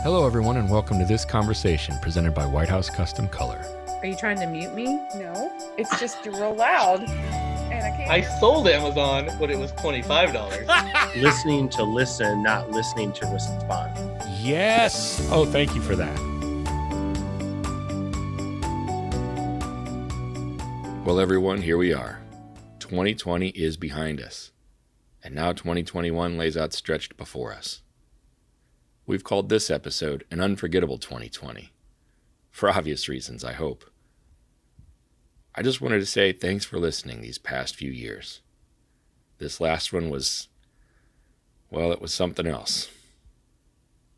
Hello, everyone, and welcome to this conversation presented by White House Custom Color. Are you trying to mute me? No, it's just real loud, and I can't. I sold Amazon, but it was $25. Listening to listen, not listening to respond. Yes! Oh, thank you for that. Well, everyone, here we are. 2020 is behind us, and now 2021 lays out stretched before us. We've called this episode an Unforgettable 2020. For obvious reasons, I hope. I just wanted to say thanks for listening these past few years. This last one was, well, it was something else.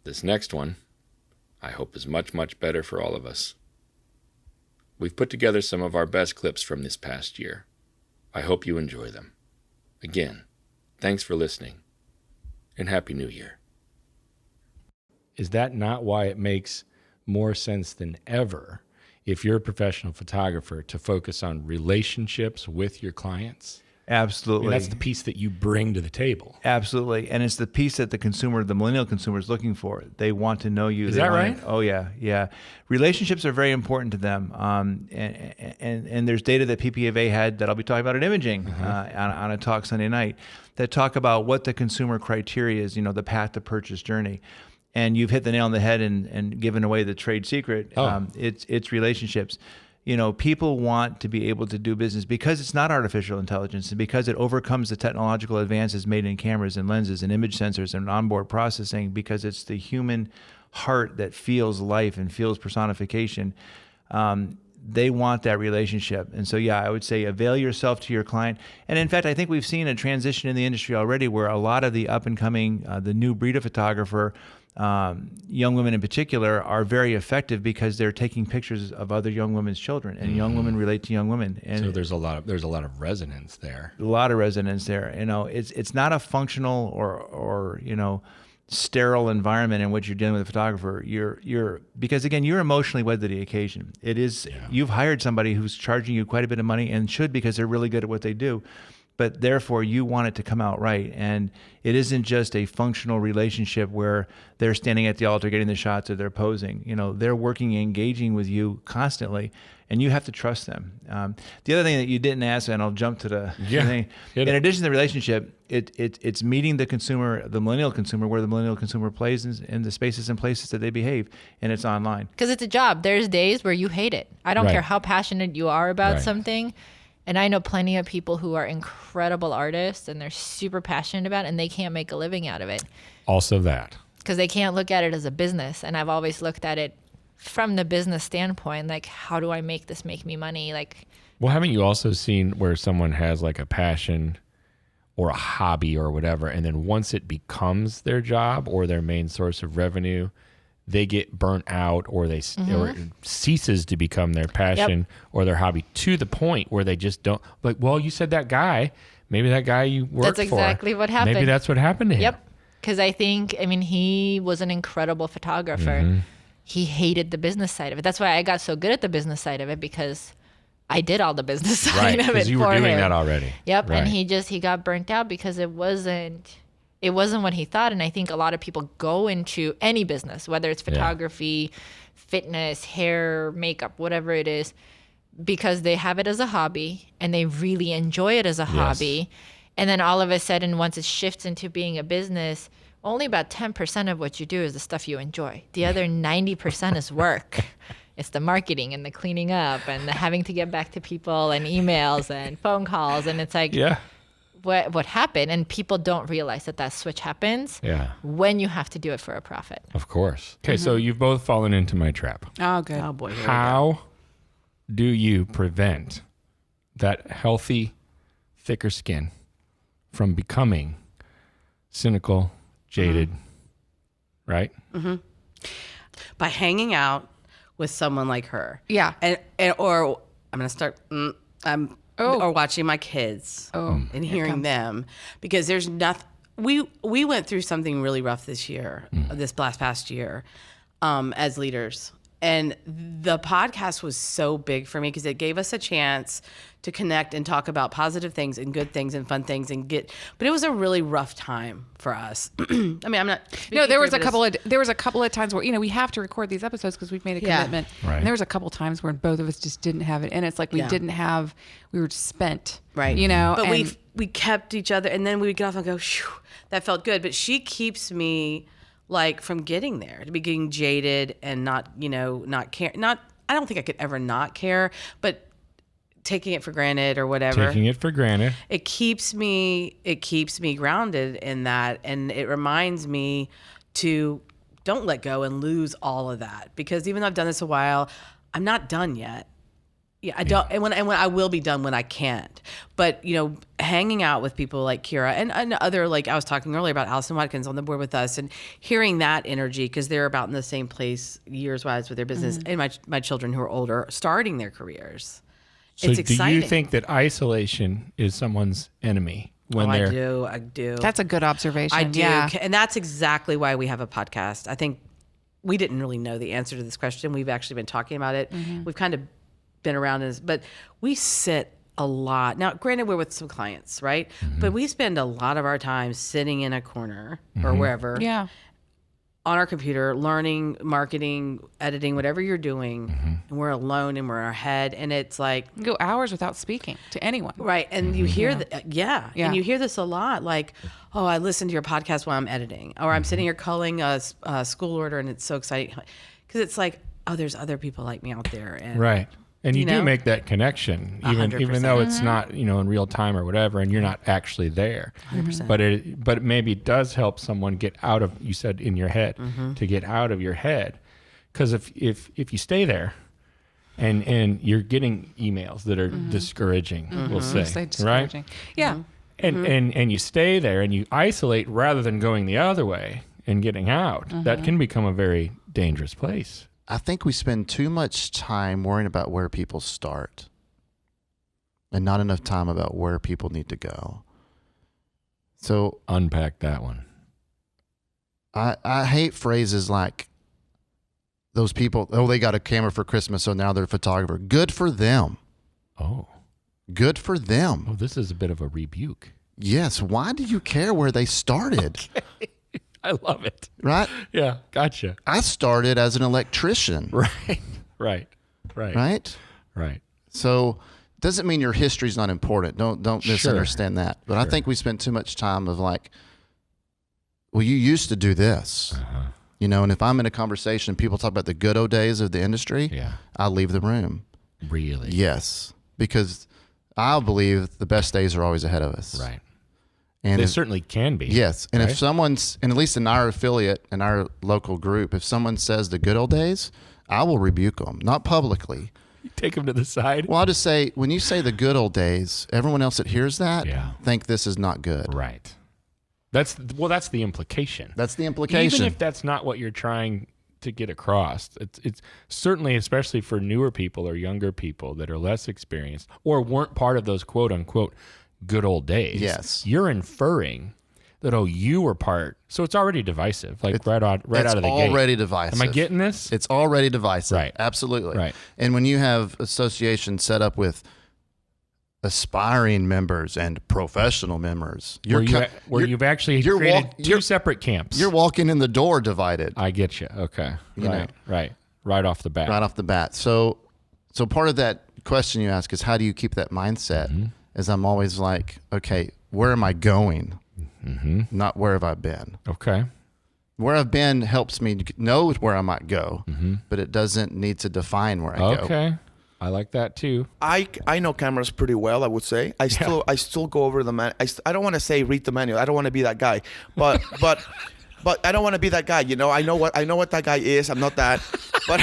This next one, I hope, is much, much better for all of us. We've put together some of our best clips from this past year. I hope you enjoy them. Again, thanks for listening, and Happy New Year. Is that not why it makes more sense than ever, if you're a professional photographer, to focus on relationships with your clients? Absolutely. I mean, that's the piece that you bring to the table. Absolutely. And it's the piece that the consumer, the millennial consumer, is looking for. They want to know you. Is that right? Oh, yeah. Yeah. Relationships are very important to them. And there's data that PPAV had that I'll be talking about at Imaging on a talk Sunday night that talk about what the consumer criteria is, the path to purchase journey. And you've hit the nail on the head and given away the trade secret. It's relationships. People want to be able to do business because it's not artificial intelligence and because it overcomes the technological advances made in cameras and lenses and image sensors and onboard processing, because it's the human heart that feels life and feels personification. They want that relationship. And so, yeah, I would say avail yourself to your client. And in fact, I think we've seen a transition in the industry already where a lot of the up and coming, the new breed of photographer, young women in particular, are very effective because they're taking pictures of other young women's children, and young women relate to young women. And so there's a lot of resonance there. A lot of resonance there. It's not a functional or sterile environment in which you're dealing with a photographer. Because again, you're emotionally wed to the occasion. It is You've hired somebody who's charging you quite a bit of money, and should, because they're really good at what they do. But therefore, you want it to come out right. And it isn't just a functional relationship where they're standing at the altar getting the shots or they're posing. They're working, engaging with you constantly, and you have to trust them. The other thing that you didn't ask, and I'll jump to the thing, in addition to the relationship, it's meeting the consumer, the millennial consumer, where the millennial consumer plays in the spaces and places that they behave, and it's online. Because it's a job. There's days where you hate it. I don't care how passionate you are about something. And I know plenty of people who are incredible artists and they're super passionate about it, and they can't make a living out of it. Also that. Because they can't look at it as a business. And I've always looked at it from the business standpoint, like, how do I make this make me money? Well, haven't you also seen where someone has like a passion or a hobby or whatever, and then once it becomes their job or their main source of revenue, they get burnt out, or or it ceases to become their passion or their hobby, to the point where they just don't, like, well, you said that guy, maybe that guy you worked for. That's exactly what happened. Maybe that's what happened to him. Yep. Because he was an incredible photographer. He hated the business side of it. That's why I got so good at the business side of it, because I did all the business side of it for him. Right, because you were doing that already. Yep, right. And he got burnt out because it wasn't what he thought. And I think a lot of people go into any business, whether it's photography, fitness, hair, makeup, whatever it is, because they have it as a hobby and they really enjoy it as a hobby. And then all of a sudden, once it shifts into being a business, only about 10% of what you do is the stuff you enjoy. The other 90% is work. It's the marketing and the cleaning up and the having to get back to people and emails and phone calls. And it's like, what happened? And people don't realize that switch happens when you have to do it for a profit. Of course. Okay, so you've both fallen into my trap. Oh, good. Oh, boy. How do you prevent that healthy, thicker skin from becoming cynical, jaded, right? By hanging out with someone like her. Yeah. Or I'm going to start... Or watching my kids and hearing them, because there's nothing. We went through something really rough this year, this past year, as leaders, And the podcast was so big for me because it gave us a chance to connect and talk about positive things and good things and fun things but it was a really rough time for us. I mean, I'm not. No, there was a couple of times where, we have to record these episodes because we've made a commitment. Right. And there was a couple of times where both of us just didn't have it. And it's like we were spent. Right. But we kept each other, and then we would get off and go, phew, that felt good. But she keeps me from getting there, to be getting jaded and not care. I don't think I could ever not care, but taking it for granted or whatever. Taking it for granted. It keeps me grounded in that, and it reminds me to don't let go and lose all of that, because even though I've done this a while, I'm not done yet. Yeah, I don't, and when I will be done when I can't. But hanging out with people like Kira and other, like I was talking earlier about Allison Watkins on the board with us, and hearing that energy, because they're about in the same place years wise with their business, and my children who are older starting their careers. So it's exciting. Do you think that isolation is someone's enemy? I do. That's a good observation. I do. Yeah. And that's exactly why we have a podcast. I think we didn't really know the answer to this question. We've actually been talking about it. Mm-hmm. We've kind of been around this, but we sit a lot. Now, granted, we're with some clients, right? Mm-hmm. But we spend a lot of our time sitting in a corner or wherever. Yeah. On our computer, learning, marketing, editing, whatever you're doing, and we're alone and we're in our head, and it's like you can go hours without speaking to anyone. Right, and you hear and you hear this a lot, like, oh, I listen to your podcast while I'm editing, or I'm sitting here culling a school order, and it's so exciting because it's like, oh, there's other people like me out there, and right. And you do make that connection, even though it's not, in real time or whatever, and you're not actually there. 100%. But it maybe does help someone get out of, you said in your head, to get out of your head. Because if you stay there and you're getting emails that are discouraging, we'll say, right? Yeah. And you stay there and you isolate rather than going the other way and getting out, that can become a very dangerous place. I think we spend too much time worrying about where people start and not enough time about where people need to go. So unpack that one. I hate phrases like those people, oh, they got a camera for Christmas, so now they're a photographer. Good for them. Oh. Good for them. Oh, this is a bit of a rebuke. Yes. Why do you care where they started? Okay. I love it. Right? Yeah, gotcha. I started as an electrician. Right. So doesn't mean your history's not important. Don't misunderstand that. But I think we spend too much time of like, well, you used to do this. And if I'm in a conversation and people talk about the good old days of the industry, I leave the room. Really? Yes. Because I believe the best days are always ahead of us. Right. And they certainly can be. Yes. And if someone's, and at least in our affiliate, in our local group, if someone says the good old days, I will rebuke them. Not publicly. You take them to the side? Well, I'll just say, when you say the good old days, everyone else that hears that think this is not good. Right. That's the implication. That's the implication. Even if that's not what you're trying to get across, it's certainly, especially for newer people or younger people that are less experienced or weren't part of those quote unquote good old days. Yes. You're inferring that, you were part. So it's already divisive, right out of the gate. It's already divisive. Am I getting this? It's already divisive. Right. Absolutely. Right. And when you have associations set up with aspiring members and professional members, you've actually created two separate camps. You're walking in the door divided. I get you. Okay. Right off the bat. Right off the bat. So part of that question you ask is, how do you keep that mindset? Is I'm always like, okay, where am I going? Not where have I been? Okay. Where I've been helps me know where I might go, but it doesn't need to define where I go. Okay. I like that too. I know cameras pretty well, I would say. I still go over the manual. I don't want to say read the manual. I don't want to be that guy. But I don't want to be that guy. I know what that guy is. I'm not that. But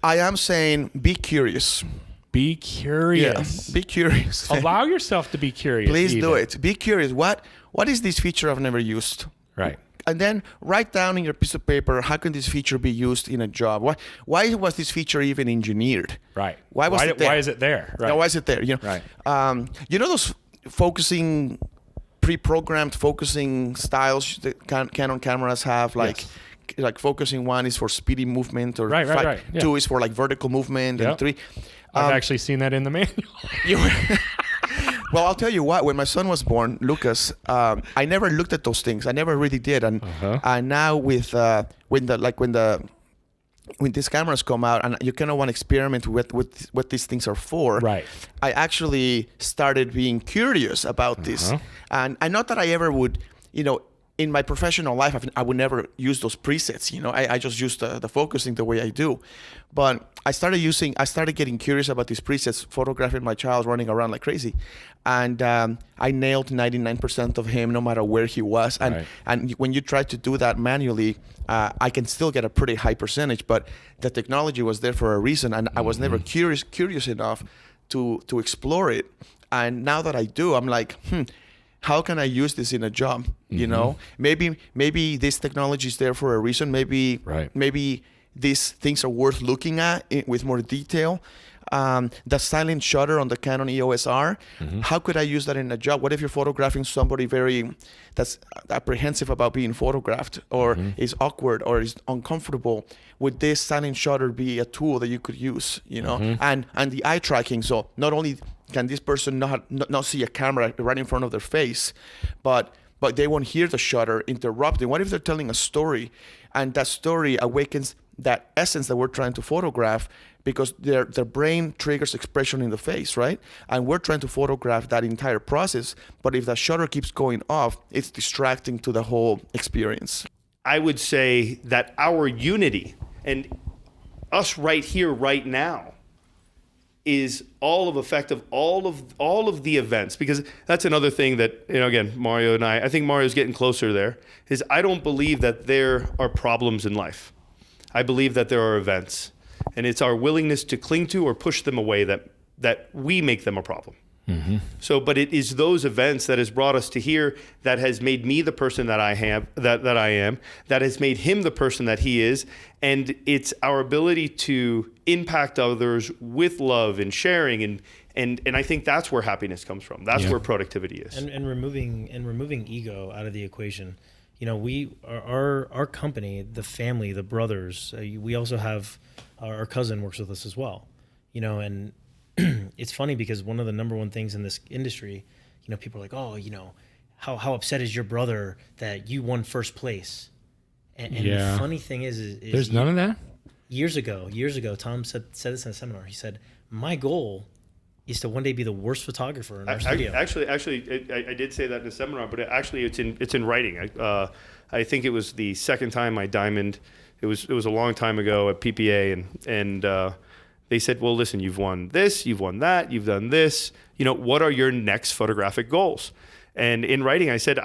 I am saying be curious. Be curious. Yeah, be curious. Allow yourself to be curious. Please do it. Be curious. What is this feature I've never used? Right. And then write down in your piece of paper, how can this feature be used in a job? Why was this feature even engineered? Right. Why is it there? Right. No, why is it there? Right. Those pre-programmed focusing styles that Canon cameras have, like like focusing. 1 is for speedy movement, or Right. Yeah. 2 is for like vertical movement, and 3. I've actually seen that in the manual. Well, I'll tell you what. When my son was born, Lucas, I never looked at those things. I never really did. And now with when these cameras come out and you kind of want to experiment with what these things are for, Right. I actually started being curious about this. And not that I ever would, in my professional life, I would never use those presets. I just use the focusing the way I do. But I started getting curious about these presets, photographing my child running around like crazy. And I nailed 99% of him no matter where he was. And when you try to do that manually, I can still get a pretty high percentage, but the technology was there for a reason. And I was never curious enough to explore it. And now that I do, I'm like, how can I use this in a job? Maybe this technology is there for a reason. Maybe these things are worth looking at with more detail. The silent shutter on the Canon EOS R, how could I use that in a job? What if you're photographing somebody that's apprehensive about being photographed, or is awkward, or is uncomfortable? Would this silent shutter be a tool that you could use? And the eye tracking. So not only can this person not see a camera right in front of their face, but they won't hear the shutter interrupting. What if they're telling a story, and that story awakens that essence that we're trying to photograph, because their brain triggers expression in the face, right? And we're trying to photograph that entire process, but if the shutter keeps going off, it's distracting to the whole experience. I would say that our unity and us right here, right now, is all of effect of all of the events, because that's another thing that, again, Mario and I think Mario's getting closer there, is I don't believe that there are problems in life. I believe that there are events, and it's our willingness to cling to or push them away that we make them a problem. So, but it is those events that has brought us to here, that has made me the person that I am, that has made him the person that he is. And it's our ability to impact others with love and sharing. And I think that's where happiness comes from. That's where productivity is. And removing ego out of the equation. Our company, the family, the brothers, we also have our cousin works with us as well, and it's funny because one of the number one things in this industry, people are like, oh, how upset is your brother that you won first place? And the funny thing is there's none of that. Years ago, Tom said this in a seminar. He said, my goal is to one day be the worst photographer in our studio. Actually, I did say that in a seminar, but it's in writing. I think it was the second time I diamond. It was a long time ago at PPA, and they said, well, listen, you've won this, you've won that, you've done this. What are your next photographic goals? And in writing, I said,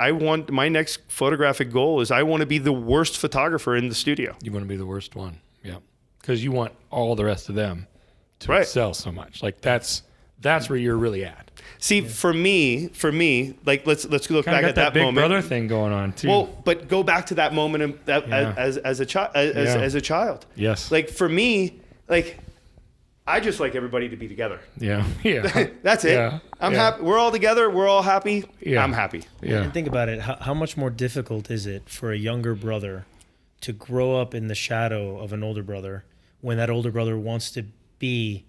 my next photographic goal is I want to be the worst photographer in the studio. You want to be the worst one, yeah, because you want all the rest of them to excel so much. Like that's where you're really at. See, for me, like let's look back at that big moment. Brother thing going on too. Well, but go back to that moment as a child. Yes. Like for me, like I just like everybody to be together. Yeah. That's it. Yeah. I'm happy. We're all together. We're all happy. Yeah. I'm happy. Yeah. And think about it. How much more difficult is it for a younger brother to grow up in the shadow of an older brother when that older brother wants to be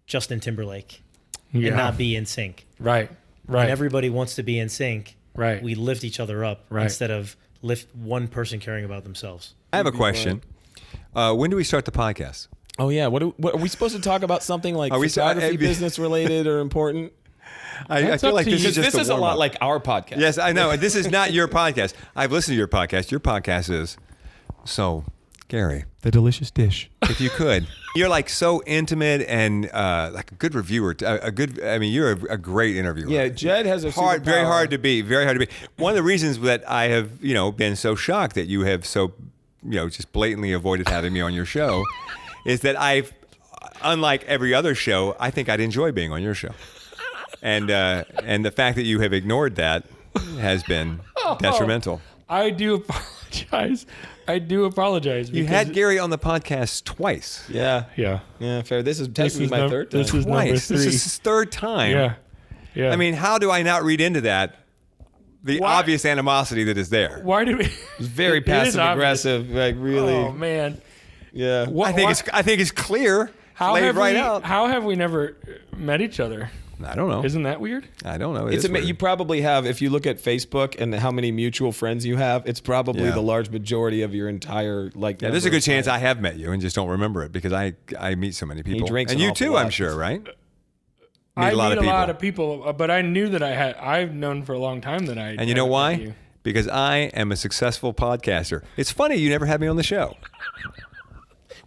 Justin Timberlake and not be in sync? Right. When everybody wants to be in sync, right, we lift each other up instead of lift one person caring about themselves. I have a question. When do we start the podcast? Oh yeah, what are we supposed to talk about? Something like photography, business related, or important? I feel like this is a lot like our podcast. Yes, I know. This is not your podcast. I've listened to your podcast. Your podcast is so, Gary, the delicious dish. If you could, you're like so intimate and like a good reviewer. You're a great interviewer. Yeah, Jed has a very hard to be. One of the reasons that I have been so shocked that you have so just blatantly avoided having me on your show is that unlike every other show, I think I'd enjoy being on your show. And the fact that you have ignored that has been detrimental. I do apologize. You had Gary on the podcast twice. Yeah, fair. This is technically my third time. This is twice. number 3. This is his third time. Yeah. I mean, how do I not read into that? the obvious animosity that is there. Why did we? It's very passive aggressive, like really. Oh man. Yeah. I think it's clear. How laid have right we? out. How have we never met each other? I don't know. Isn't that weird? I don't know. You probably have, if you look at Facebook and how many mutual friends you have, it's probably the large majority of your entire Yeah, there's a good chance I have met you and just don't remember it because I meet so many people. drinks and an you awful too, lot. I'm sure, right? I meet a lot of people, but I knew that I've known for a long time that I. And you know why? You. Because I am a successful podcaster. It's funny you never had me on the show.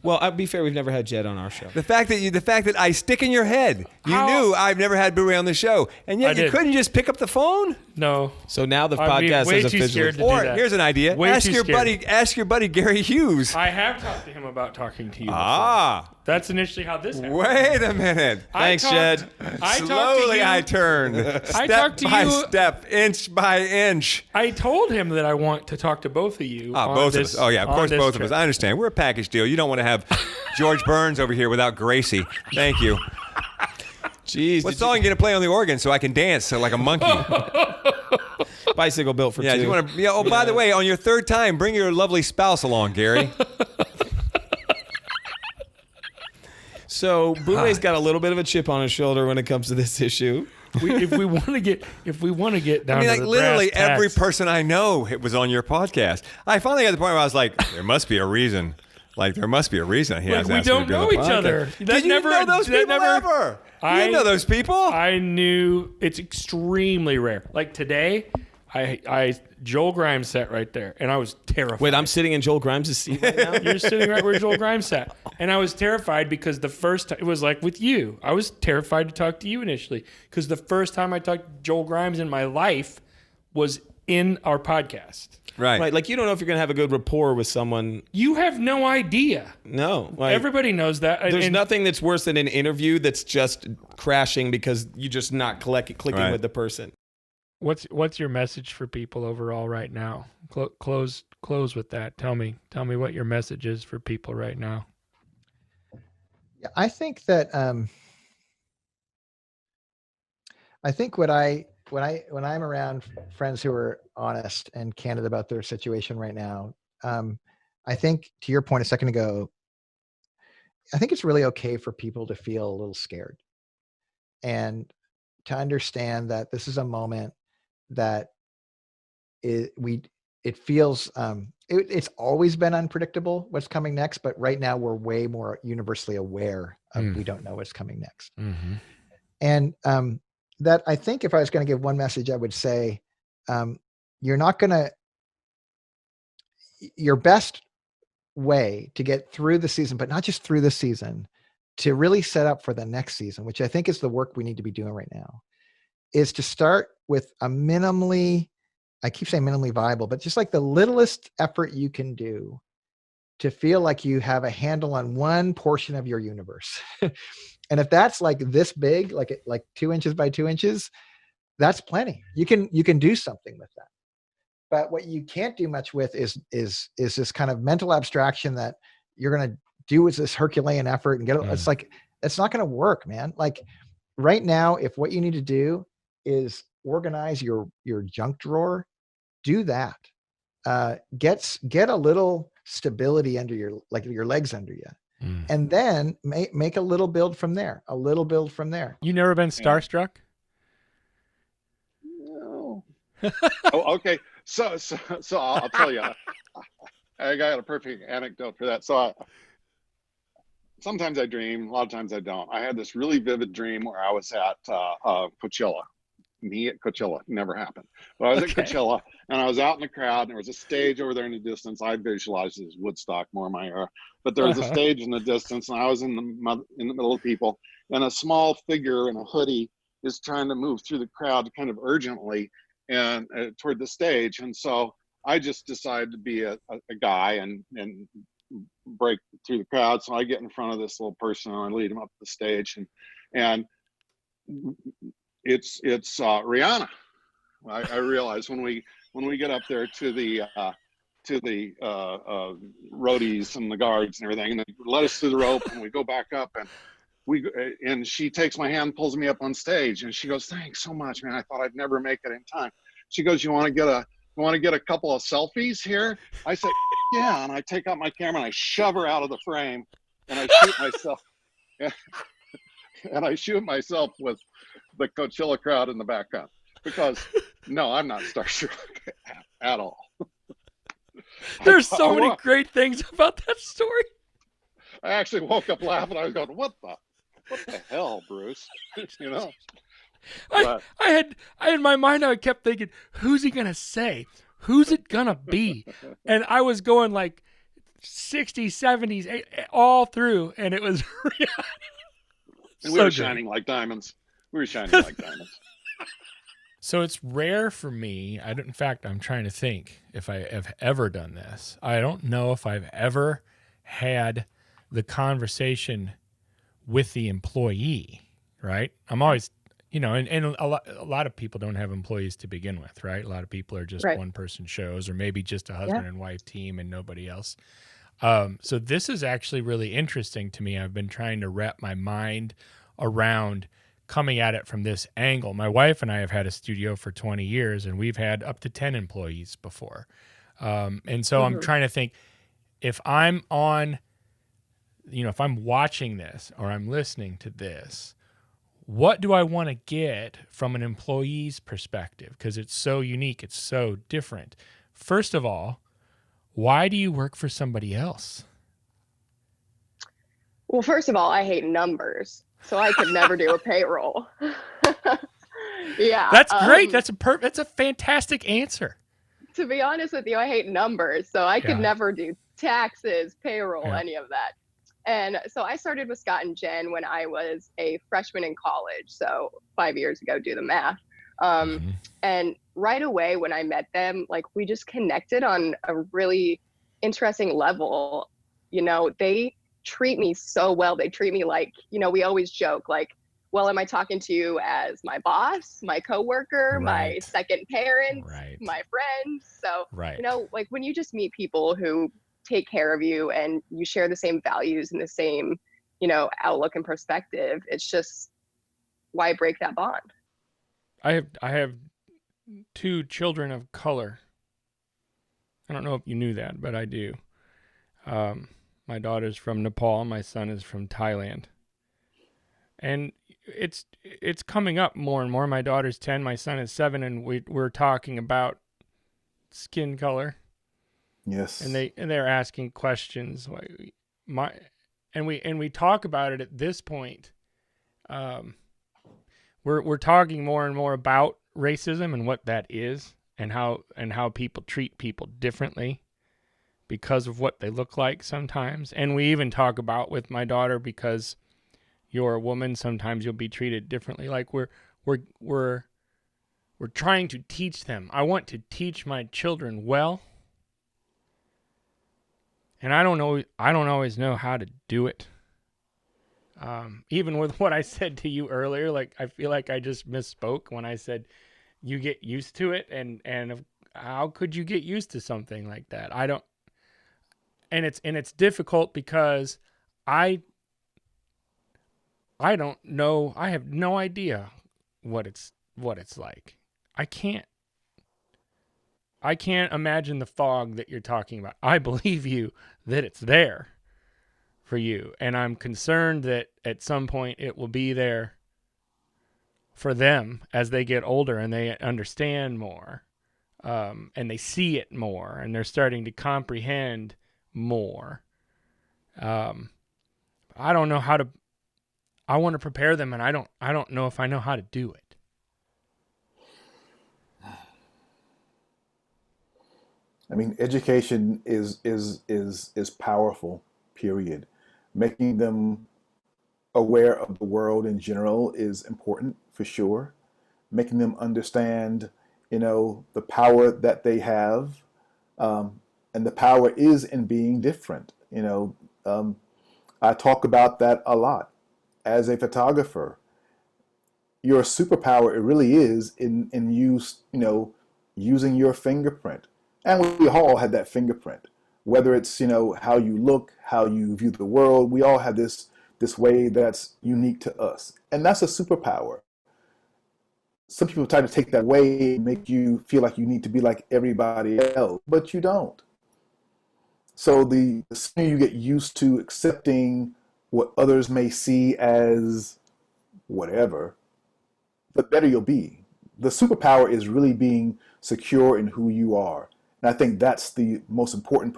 Well, I'll be fair, we've never had Jed on our show. The fact that I stick in your head, you knew I've never had Booray on the show, and yet you couldn't just pick up the phone. No. So now the podcast is officially. Or here's an idea: ask your buddy Gary Hughes. I have talked to him about talking to you. Ah. That's initially how this happened. Wait a minute. Thanks, Jed. Slowly I turned. Step by step, inch by inch. I told him that I want to talk to both of you. Both of us. Oh, yeah, of course, both of us. I understand. We're a package deal. You don't want to have George Burns over here without Gracie. Thank you. Jeez. What song are you going to play on the organ so I can dance like a monkey? Bicycle built for two. You want to, oh, by the way, on your third time, bring your lovely spouse along, Gary. So Bouray's got a little bit of a chip on his shoulder when it comes to this issue. If we want to get down to the literally brass tacks. every person I know was on your podcast. I finally got to the point where I was like, there must be a reason. Like, there must be a reason he has we don't know each other. Did you know those people ever? You didn't know those people? I knew. It's extremely rare. Like today, I Joel Grimes sat right there, and I was terrified. Wait, I'm sitting in Joel Grimes' seat right now? You're sitting right where Joel Grimes sat. And I was terrified because the first time, it was like with you. I was terrified to talk to you initially because the first time I talked to Joel Grimes in my life was in our podcast. Right. Like, you don't know if you're going to have a good rapport with someone. You have no idea. No. Everybody knows that. There's nothing that's worse than an interview that's just crashing because you're just not clicking with the person. What's your message for people overall right now? Close with that. Tell me what your message is for people right now. Yeah, I think that when I'm around friends who are honest and candid about their situation right now, I think to your point a second ago, I think it's really okay for people to feel a little scared and to understand that this is a moment that it feels it's always been unpredictable what's coming next, but right now we're way more universally aware of we don't know what's coming next. Mm-hmm. And that I think if I was going to give one message, I would say your best way to get through the season, but not just through the season, to really set up for the next season, which I think is the work we need to be doing right now, is to start with a minimally, I keep saying minimally viable, but just like the littlest effort you can do to feel like you have a handle on one portion of your universe. And if that's like this big, like 2 inches by 2 inches, that's plenty. You can do something with that. But what you can't do much with is this kind of mental abstraction that you're going to do with this Herculean effort and get it. It's like, it's not going to work, man. Like right now, if what you need to do is organize your junk drawer, do that. Get a little stability under your legs under you. And then make a little build from there. You never been starstruck? No. Oh, okay. So I'll tell you. I got a perfect anecdote for that. So sometimes I dream, a lot of times I don't. I had this really vivid dream where I was at Coachella. Me at Coachella, never happened. But I was at Coachella and I was out in the crowd and there was a stage over there in the distance. I visualized it as Woodstock, more my era. But there was a stage in the distance and I was in the middle of people, and a small figure in a hoodie is trying to move through the crowd kind of urgently and toward the stage. And so I just decided to be a guy and break through the crowd. So I get in front of this little person and I lead him up the stage, and it's Rihanna. I realize when we get up there to the roadies and the guards and everything, and they let us through the rope and we go back up and she takes my hand, pulls me up on stage, and she goes, "Thanks so much, man. I thought I'd never make it in time." She goes, you want to get a couple of selfies here? I said, yeah. And I take out my camera and I shove her out of the frame and I shoot myself. And I shoot myself with the Coachella crowd in the background because no, I'm not starstruck at all. There's so many great things about that story. I actually woke up laughing. I was going, what the hell, Bruce? You know? I had in my mind, I kept thinking, who's he going to say? Who's it going to be? And I was going like 60s, 70s, all through. And it was and we were shining like diamonds. So it's rare for me. In fact, I'm trying to think if I have ever done this. I don't know if I've ever had the conversation with the employee, right? I'm always, and a lot of people don't have employees to begin with, right? A lot of people are just one-person shows or maybe just a husband and wife team and nobody else. So this is actually really interesting to me. I've been trying to wrap my mind around coming at it from this angle. My wife and I have had a studio for 20 years and we've had up to 10 employees before. And so I'm trying to think if I'm on, if I'm watching this or I'm listening to this, what do I want to get from an employee's perspective? Because it's so unique. It's so different. First of all, why do you work for somebody else? Well, first of all, I hate numbers. So I could never do a payroll. Yeah. That's great. That's a fantastic answer. To be honest with you, I hate numbers. So I could never do taxes, payroll, any of that. And so I started with Scott and Jen when I was a freshman in college. So 5 years ago, do the math. And right away when I met them, like we just connected on a really interesting level. They treat me so well. They treat me like, we always joke like, well, am I talking to you as my boss, my coworker, my second parent, my friend? So, like when you just meet people who take care of you and you share the same values and the same, outlook and perspective, it's just why break that bond? I have 2 children of color. I don't know if you knew that, but I do. My daughter's from Nepal. My son is from Thailand. And it's coming up more and more. My daughter's 10. My son is 7. And we're talking about skin color. Yes. And they're asking questions. And we talk about it at this point. We're talking more and more about racism and what that is and how people treat people differently because of what they look like sometimes. And we even talk about with my daughter, because you're a woman, sometimes you'll be treated differently. Like we're trying to teach them. I want to teach my children well. And I don't always know how to do it. Even with what I said to you earlier, like I feel like I just misspoke when I said you get used to it, and how could you get used to something like that? And it's difficult because I don't know. I have no idea what it's like. I can't imagine the fog that you're talking about. I believe you that it's there for you, and I'm concerned that at some point it will be there for them as they get older and they understand more, and they see it more, and they're starting to comprehend more. I don't know how to. I want to prepare them, and I don't know if I know how to do it. I mean, education is powerful, period. Making them aware of the world in general is important, for sure. Making them understand, the power that they have, and the power is in being different. I talk about that a lot. As a photographer, your superpower, it really is in using your fingerprint. And we all have that fingerprint, whether it's, how you look, how you view the world. We all have this way that's unique to us. And that's a superpower. some people try to take that away and make you feel like you need to be like everybody else, but you don't. So the sooner you get used to accepting what others may see as whatever, the better you'll be. The superpower is really being secure in who you are. And I think that's the most important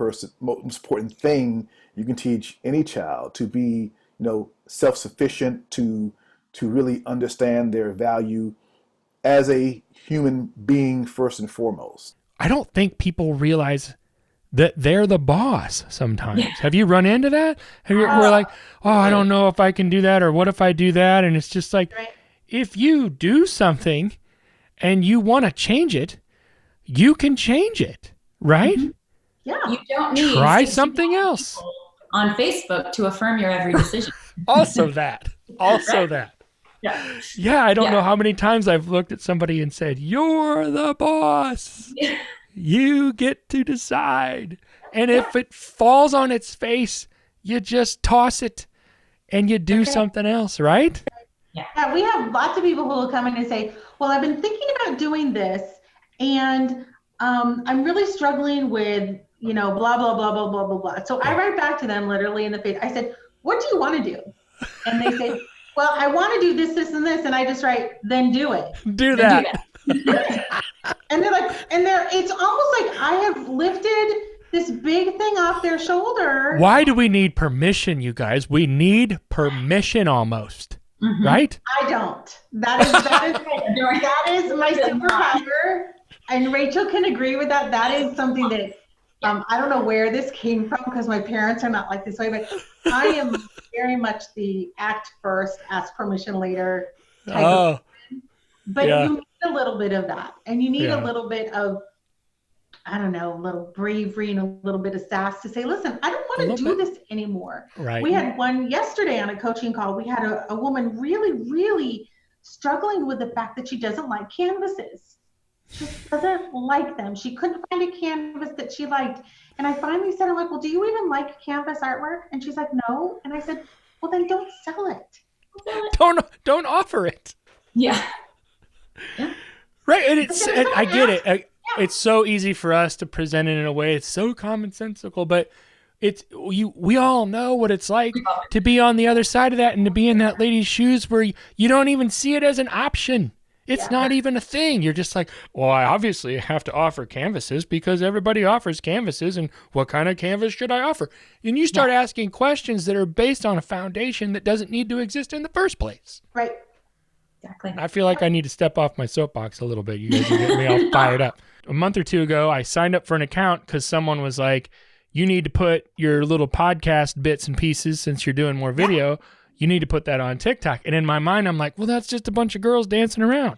thing you can teach any child, to be, self-sufficient, to really understand their value as a human being first and foremost. I don't think people realize that they're the boss sometimes. Have you run into that? We're like, oh, I don't know if I can do that, or what if I do that? And it's just like, if you do something and you want to change it, you can change it, right? Mm-hmm. Yeah. You don't need try something else on Facebook to affirm your every decision. Also that. Yeah, I don't know how many times I've looked at somebody and said, you're the boss. You get to decide. And if it falls on its face, you just toss it and you do something else, right? Yeah, we have lots of people who will come in and say, well, I've been thinking about doing this, and I'm really struggling with, blah, blah, blah, blah, blah, blah, blah. So I write back to them literally in the face. I said, what do you want to do? And they say, well, I want to do this, this, and this. And I just write, then do it. Do that. And they're like, it's almost like I have lifted this big thing off their shoulder. Why do we need permission, you guys? We need permission almost, right? I don't. That is my superpower. And Rachael can agree with that. That is something that I don't know where this came from, because my parents are not like this way, but I am very much the act first, ask permission later type of person. But you need a little bit of that. And you need a little bit of, I don't know, a little bravery and a little bit of sass to say, listen, I don't want to do this anymore. Right. We had one yesterday on a coaching call. We had a woman really, really struggling with the fact that she doesn't like canvases. She doesn't like them. She couldn't find a canvas that she liked. And I finally said, I'm like, well, do you even like canvas artwork? And she's like, no. And I said, well, then don't sell it. Don't offer it. Yeah. Right. And I get it. It's so easy for us to present it in a way. It's so commonsensical, but we all know what it's like to be on the other side of that and to be in that lady's shoes where you don't even see it as an option. It's not even a thing. You're just like, well, I obviously have to offer canvases because everybody offers canvases, and what kind of canvas should I offer? And you start asking questions that are based on a foundation that doesn't need to exist in the first place. Right. Exactly. I feel like I need to step off my soapbox a little bit. You guys are getting me all fired up. A month or two ago, I signed up for an account because someone was like, you need to put your little podcast bits and pieces, since you're doing more video, you need to put that on TikTok. And in my mind, I'm like, well, that's just a bunch of girls dancing around.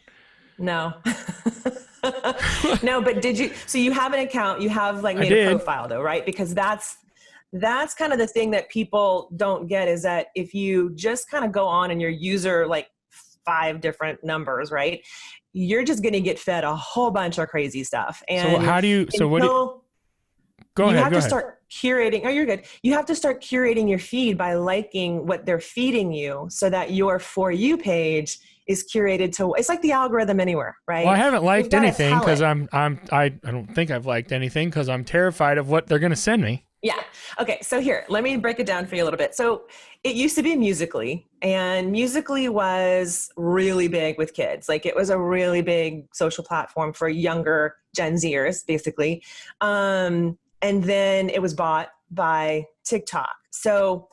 No. No, but so you have an account, you have made a profile though, right? Because that's kind of the thing that people don't get, is that if you just kind of go on and your user 5 different numbers, right? You're just going to get fed a whole bunch of crazy stuff. And so how do you, Go ahead. You have to start curating. Oh, you're good. You have to start curating your feed by liking what they're feeding you, so that your For You page is curated to. It's like the algorithm anywhere, right? Well, I haven't liked anything because I don't think I've liked anything because I'm terrified of what they're going to send me. Yeah. Okay. So here, let me break it down for you a little bit. So it used to be Musical.ly, and Musical.ly was really big with kids. It was a really big social platform for younger Gen Zers, basically. And then it was bought by TikTok. So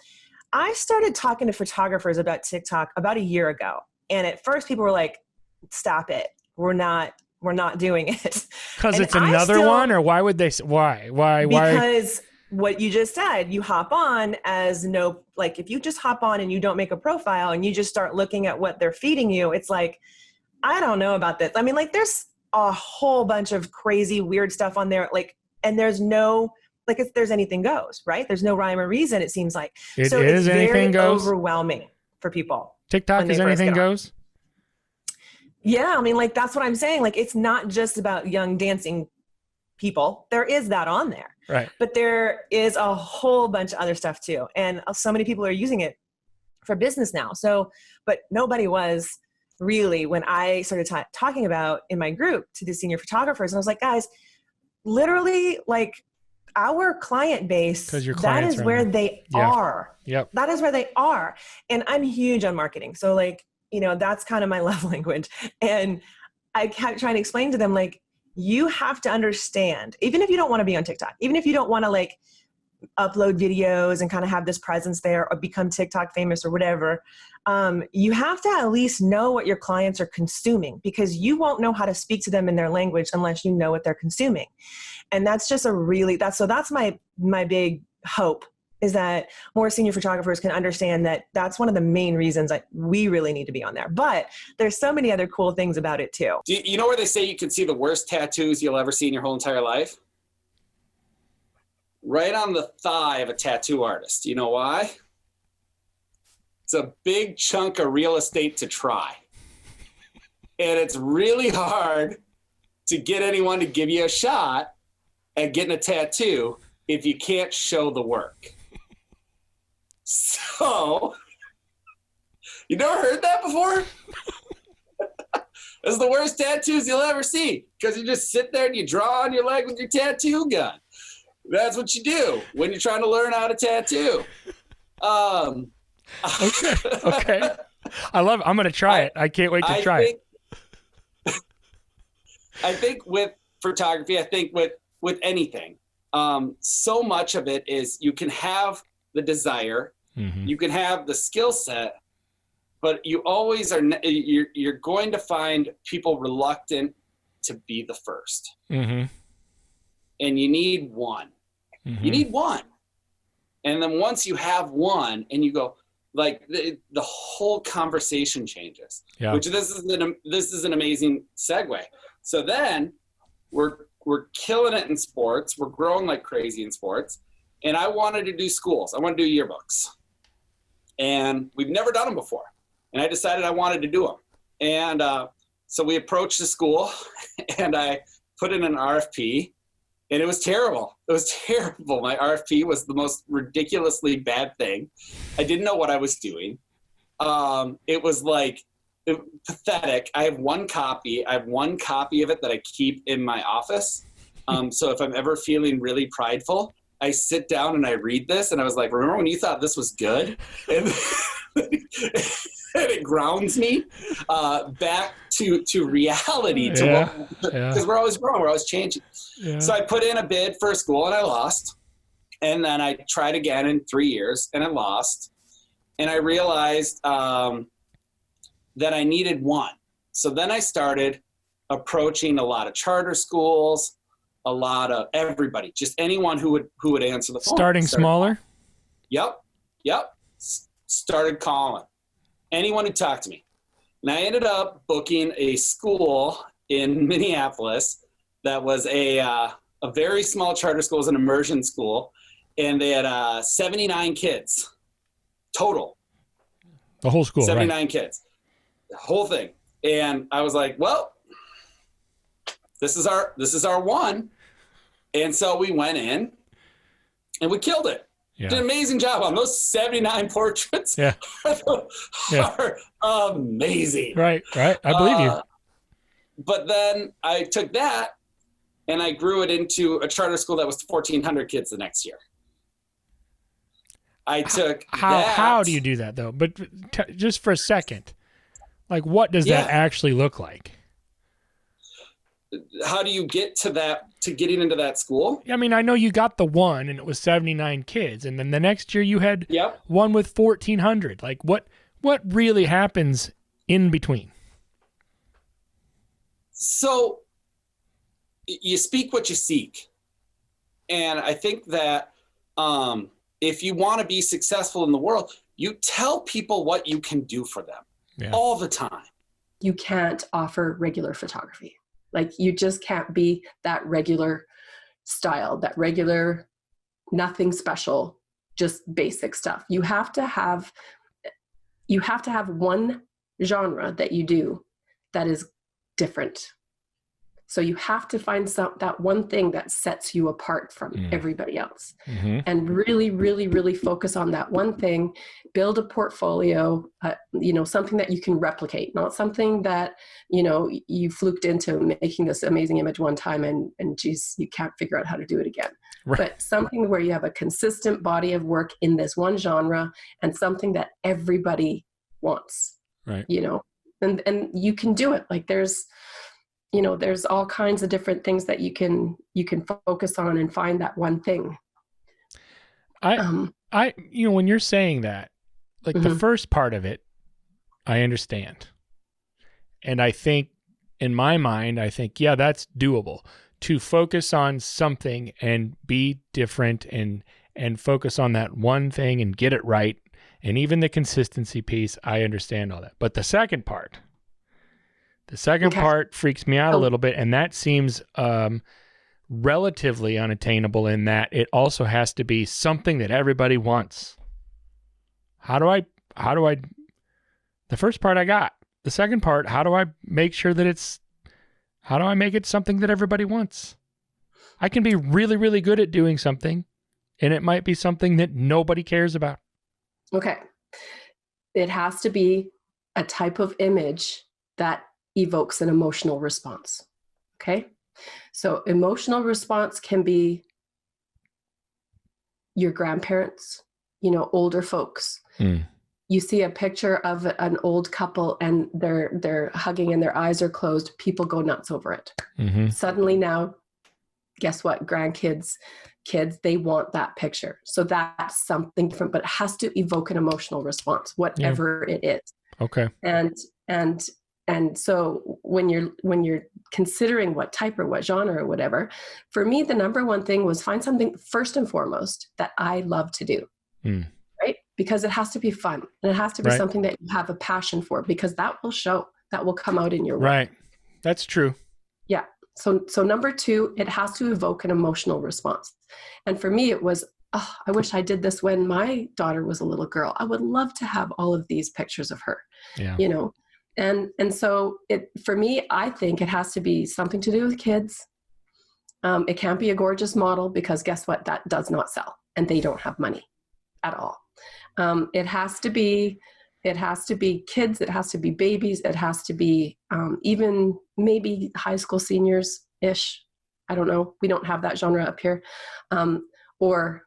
I started talking to photographers about TikTok about a year ago. And at first people were like, stop it. We're not doing it. Because it's another one, or why would they? Why? Because what you just said, you hop on as if you just hop on and you don't make a profile and you just start looking at what they're feeding you, it's like, I don't know about this. I mean, there's a whole bunch of crazy, weird stuff on there. And there's no, if there's anything goes, right? There's no rhyme or reason, it seems like. It's anything goes? Overwhelming for people. TikTok is anything goes? Yeah, I mean, that's what I'm saying. It's not just about young dancing people. There is that on there. Right. But there is a whole bunch of other stuff too. And so many people are using it for business now. So, but nobody was really when I started talking about in my group to the senior photographers, and I was like, guys, literally like our client base, that is where they are. Yep. That is where they are. And I'm huge on marketing. So like, you know, that's kind of my love language. And I kept trying to explain to them, like, you have to understand, even if you don't want to be on TikTok, even if you don't want to like upload videos and kind of have this presence there or become TikTok famous or whatever, you have to at least know what your clients are consuming, because you won't know how to speak to them in their language unless you know what they're consuming. And that's just that's my big hope, is that more senior photographers can understand that that's one of the main reasons that we really need to be on there. But there's so many other cool things about it too. Do you know where they say you can see the worst tattoos you'll ever see in your whole entire life? Right on the thigh of a tattoo artist. You know why? It's a big chunk of real estate to try. And it's really hard to get anyone to give you a shot at getting a tattoo if you can't show the work. So, you never heard that before? It's the worst tattoos you'll ever see, because you just sit there and you draw on your leg with your tattoo gun. That's what you do when you're trying to learn how to tattoo. Okay. I love it. I'm going to try it. I can't wait to try it. I think with photography, I think with anything, so much of it is you can have the desire, you can have the skill set, but you always are, you're going to find people reluctant to be the first. And you need one. You need one. And then once you have one and you go, like the whole conversation changes, which this is an amazing segue. So then we're killing it in sports. We're growing like crazy in sports. And I wanted to do schools. I want to do yearbooks. And we've never done them before. And I decided I wanted to do them. And so we approached the school and I put in an RFP. And it was terrible. It was terrible. My RFP was the most ridiculously bad thing. I didn't know what I was doing. It was like pathetic. I have one copy of it that I keep in my office. So if I'm ever feeling really prideful, I sit down and I read this. And I was like, remember when you thought this was good? And it grounds me back to reality, because we're always growing, we're always changing. So I put in a bid for a school and I lost, and then I tried again in 3 years and I lost, and I realized that I needed one. So then I started approaching a lot of charter schools, a lot of everybody, just anyone who would answer the phone. Starting smaller? Yep. Started calling anyone who talked to me. And I ended up booking a school in Minneapolis that was a very small charter school. It was an immersion school. And they had 79 kids total. The whole school, 79 kids. The whole thing. And I was like, well, this is our one. And so we went in and we killed it. Did an amazing job on those 79 portraits. Are amazing. Right. I believe you. But then I took that and I grew it into a charter school that was 1,400 kids the next year. I took how do you do that though? But just for a second, like what does that actually look like? How do you get to that, to getting into that school? I mean, I know you got the one and it was 79 kids, and then the next year you had one with 1,400. Like what really happens in between? So you speak what you seek. And I think that if you want to be successful in the world, you tell people what you can do for them all the time. You can't offer regular photography. Like you just can't be that regular style, that regular, nothing special, just basic stuff. You have to have one genre that you do that is different. So you have to find that one thing that sets you apart from everybody else, and really, really, really focus on that one thing. Build a portfolio, something that you can replicate, not something that, you fluked into making this amazing image one time and geez, you can't figure out how to do it again. Right. But something where you have a consistent body of work in this one genre and something that everybody wants, right? And you can do it. Like there's all kinds of different things that you can focus on and find that one thing. When you're saying that, like the first part of it, I understand. And I think in my mind, yeah, that's doable to focus on something and be different and focus on that one thing and get it right. And even the consistency piece, I understand all that. But the second part freaks me out a little bit. And that seems relatively unattainable in that it also has to be something that everybody wants. How do I, the first part I got, the second part, how do I make it something that everybody wants? I can be really, really good at doing something and it might be something that nobody cares about. Okay. It has to be a type of image that evokes an emotional response. Okay. So emotional response can be your grandparents, older folks. You see a picture of an old couple and they're hugging and their eyes are closed. People go nuts over it. Suddenly now, guess what? Grandkids, kids, they want that picture. So that's something different, but it has to evoke an emotional response, whatever it is. Okay. And so when you're considering what type or what genre or whatever, for me, the number one thing was find something first and foremost that I love to do. Right? Because it has to be fun and it has to be something that you have a passion for, because that will come out in your work. Right. That's true. Yeah. So number two, it has to evoke an emotional response. And for me, it was, I wish I did this when my daughter was a little girl. I would love to have all of these pictures of her, And so for me, I think it has to be something to do with kids. It can't be a gorgeous model because guess what? That does not sell and they don't have money at all. It has to be kids. It has to be babies. It has to be even maybe high school seniors-ish. I don't know. We don't have that genre up here. Or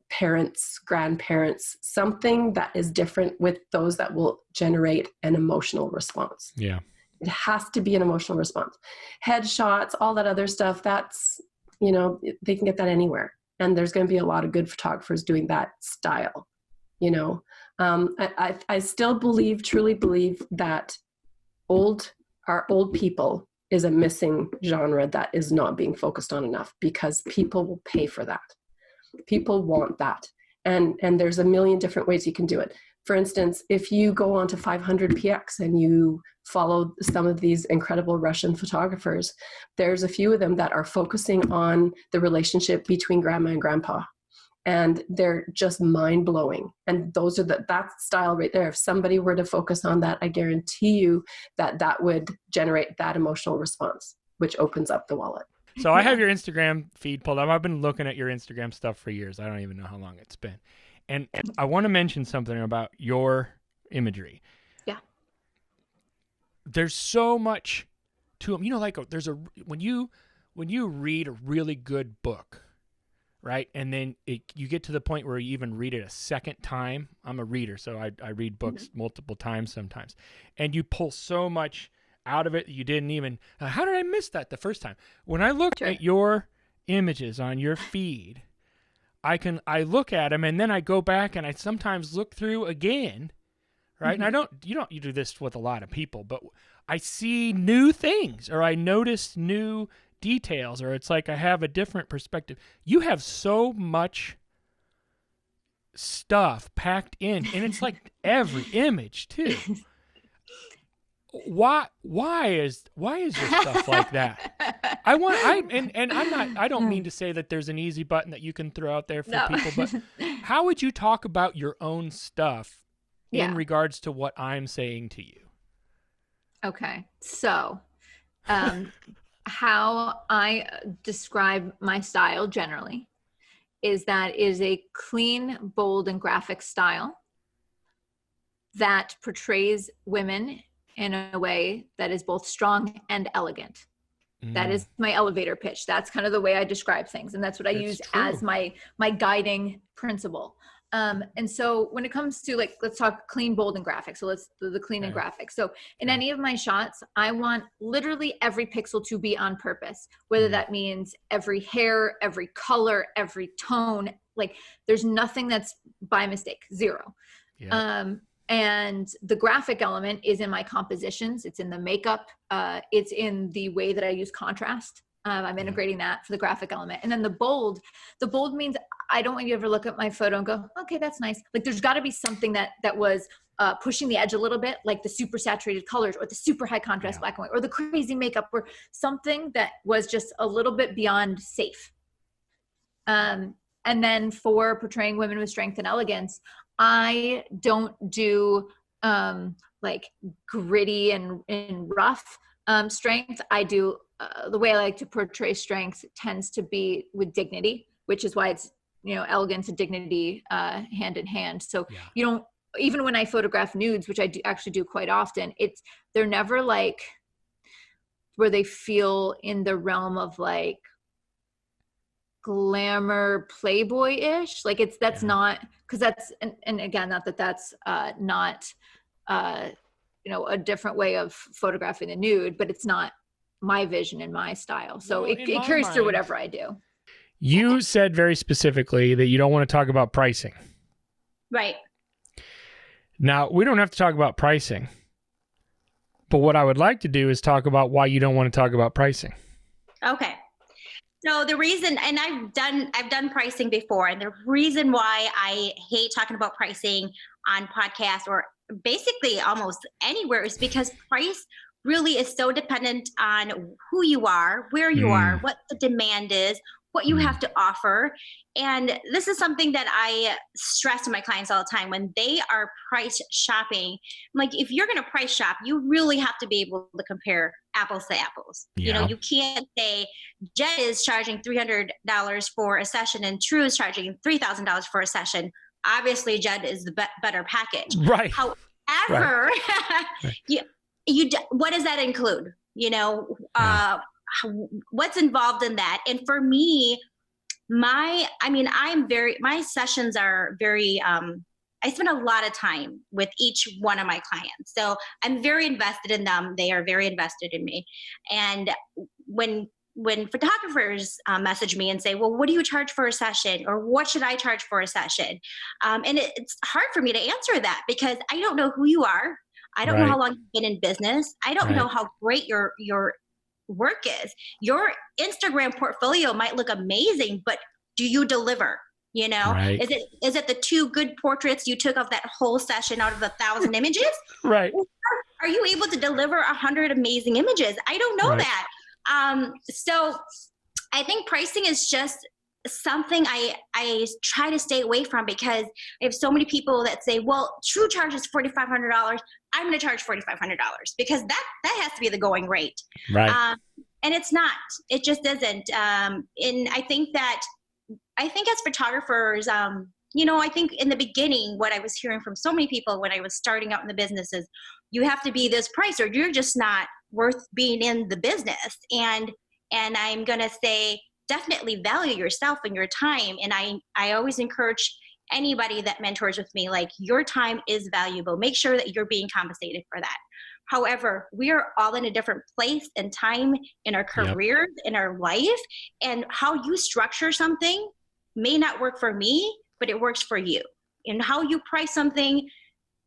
parents, grandparents, something that is different with those that will generate an emotional response. Yeah. It has to be an emotional response. Headshots, all that other stuff, that's, they can get that anywhere. And there's going to be a lot of good photographers doing that style, I still truly believe that our old people is a missing genre that is not being focused on enough, because people will pay for that. People want that. And there's a million different ways you can do it. For instance, if you go on to 500px and you follow some of these incredible Russian photographers, there's a few of them that are focusing on the relationship between grandma and grandpa. And they're just mind-blowing. And those are that style right there. If somebody were to focus on that, I guarantee you that would generate that emotional response, which opens up the wallet. So I have your Instagram feed pulled up. I've been looking at your Instagram stuff for years. I don't even know how long it's been. And I want to mention something about your imagery. Yeah. There's so much to them. Like when you read a really good book, right? And then you get to the point where you even read it a second time. I'm a reader, so I read books multiple times sometimes. And you pull so much out of it that you didn't even, how did I miss that the first time? When I looked at your images on your feed, I look at them and then I go back and I sometimes look through again, right? And you do this with a lot of people, but I see new things or I notice new details, or it's like I have a different perspective. You have so much stuff packed in, and it's like every image too. Why is your stuff like that? I don't mean to say that there's an easy button that you can throw out there for people, but how would you talk about your own stuff in regards to what I'm saying to you? Okay. So How I describe my style generally is that it is a clean, bold, and graphic style that portrays women in a way that is both strong and elegant. That is my elevator pitch. That's kind of the way I describe things. And that's what I use as my guiding principle. And so when it comes to like, let's talk clean, bold, and graphic. So let's do the clean and graphic. So in any of my shots, I want literally every pixel to be on purpose, whether that means every hair, every color, every tone, like there's nothing that's by mistake, zero. And the graphic element is in my compositions. It's in the makeup. It's in the way that I use contrast. I'm integrating that for the graphic element. And then the bold means I don't want you to ever look at my photo and go, okay, that's nice. Like there's got to be something that was pushing the edge a little bit, like the super saturated colors or the super high contrast black and white or the crazy makeup or something that was just a little bit beyond safe. And then for portraying women with strength and elegance, I don't do like gritty and rough strength. I do the way I like to portray strength tends to be with dignity, which is why it's, elegance and dignity hand in hand. So you don't, even when I photograph nudes, which I actually do quite often, they're never like where they feel in the realm of like glamour Playboy-ish. Like that's not, because that's, and again, not that that's not, a different way of photographing the nude, but it's not my vision and my style. So it carries through whatever I do. You said very specifically that you don't want to talk about pricing. Right. Now, we don't have to talk about pricing, but what I would like to do is talk about why you don't want to talk about pricing. Okay. So the reason, and I've done pricing before, and the reason why I hate talking about pricing on podcasts or basically almost anywhere is because price really is so dependent on who you are, where you are, what the demand is, what you have to offer. And this is something that I stress to my clients all the time when they are price shopping. I'm like, if you're going to price shop, you really have to be able to compare apples to apples. Yeah. You can't say Jet is charging $300 for a session and True is charging $3,000 for a session. Obviously, Jet is the better package. Right. However, what does that include? What's involved in that? And for me, my sessions are very, I spend a lot of time with each one of my clients. So I'm very invested in them. They are very invested in me. And when photographers message me and say, well, what do you charge for a session? Or what should I charge for a session? And it's hard for me to answer that because I don't know who you are. I don't know how long you've been in business. I don't know how great your work is. Your Instagram portfolio might look amazing, but do you deliver? Is it the 2 good portraits you took of that whole session out of 1,000 images? Right. Or are you able to deliver 100 amazing images? I don't know that. So I think pricing is just something I try to stay away from because I have so many people that say, well, True charges $4,500. I'm going to charge $4,500 because that has to be the going rate. Right. And it's not. It just isn't. And I think as photographers, I think in the beginning, what I was hearing from so many people when I was starting out in the business is you have to be this price or you're just not worth being in the business. And I'm going to say, definitely value yourself and your time. And I always encourage anybody that mentors with me, like your time is valuable. Make sure that you're being compensated for that. However, we are all in a different place and time in our careers, in our life, and how you structure something may not work for me, but it works for you. And how you price something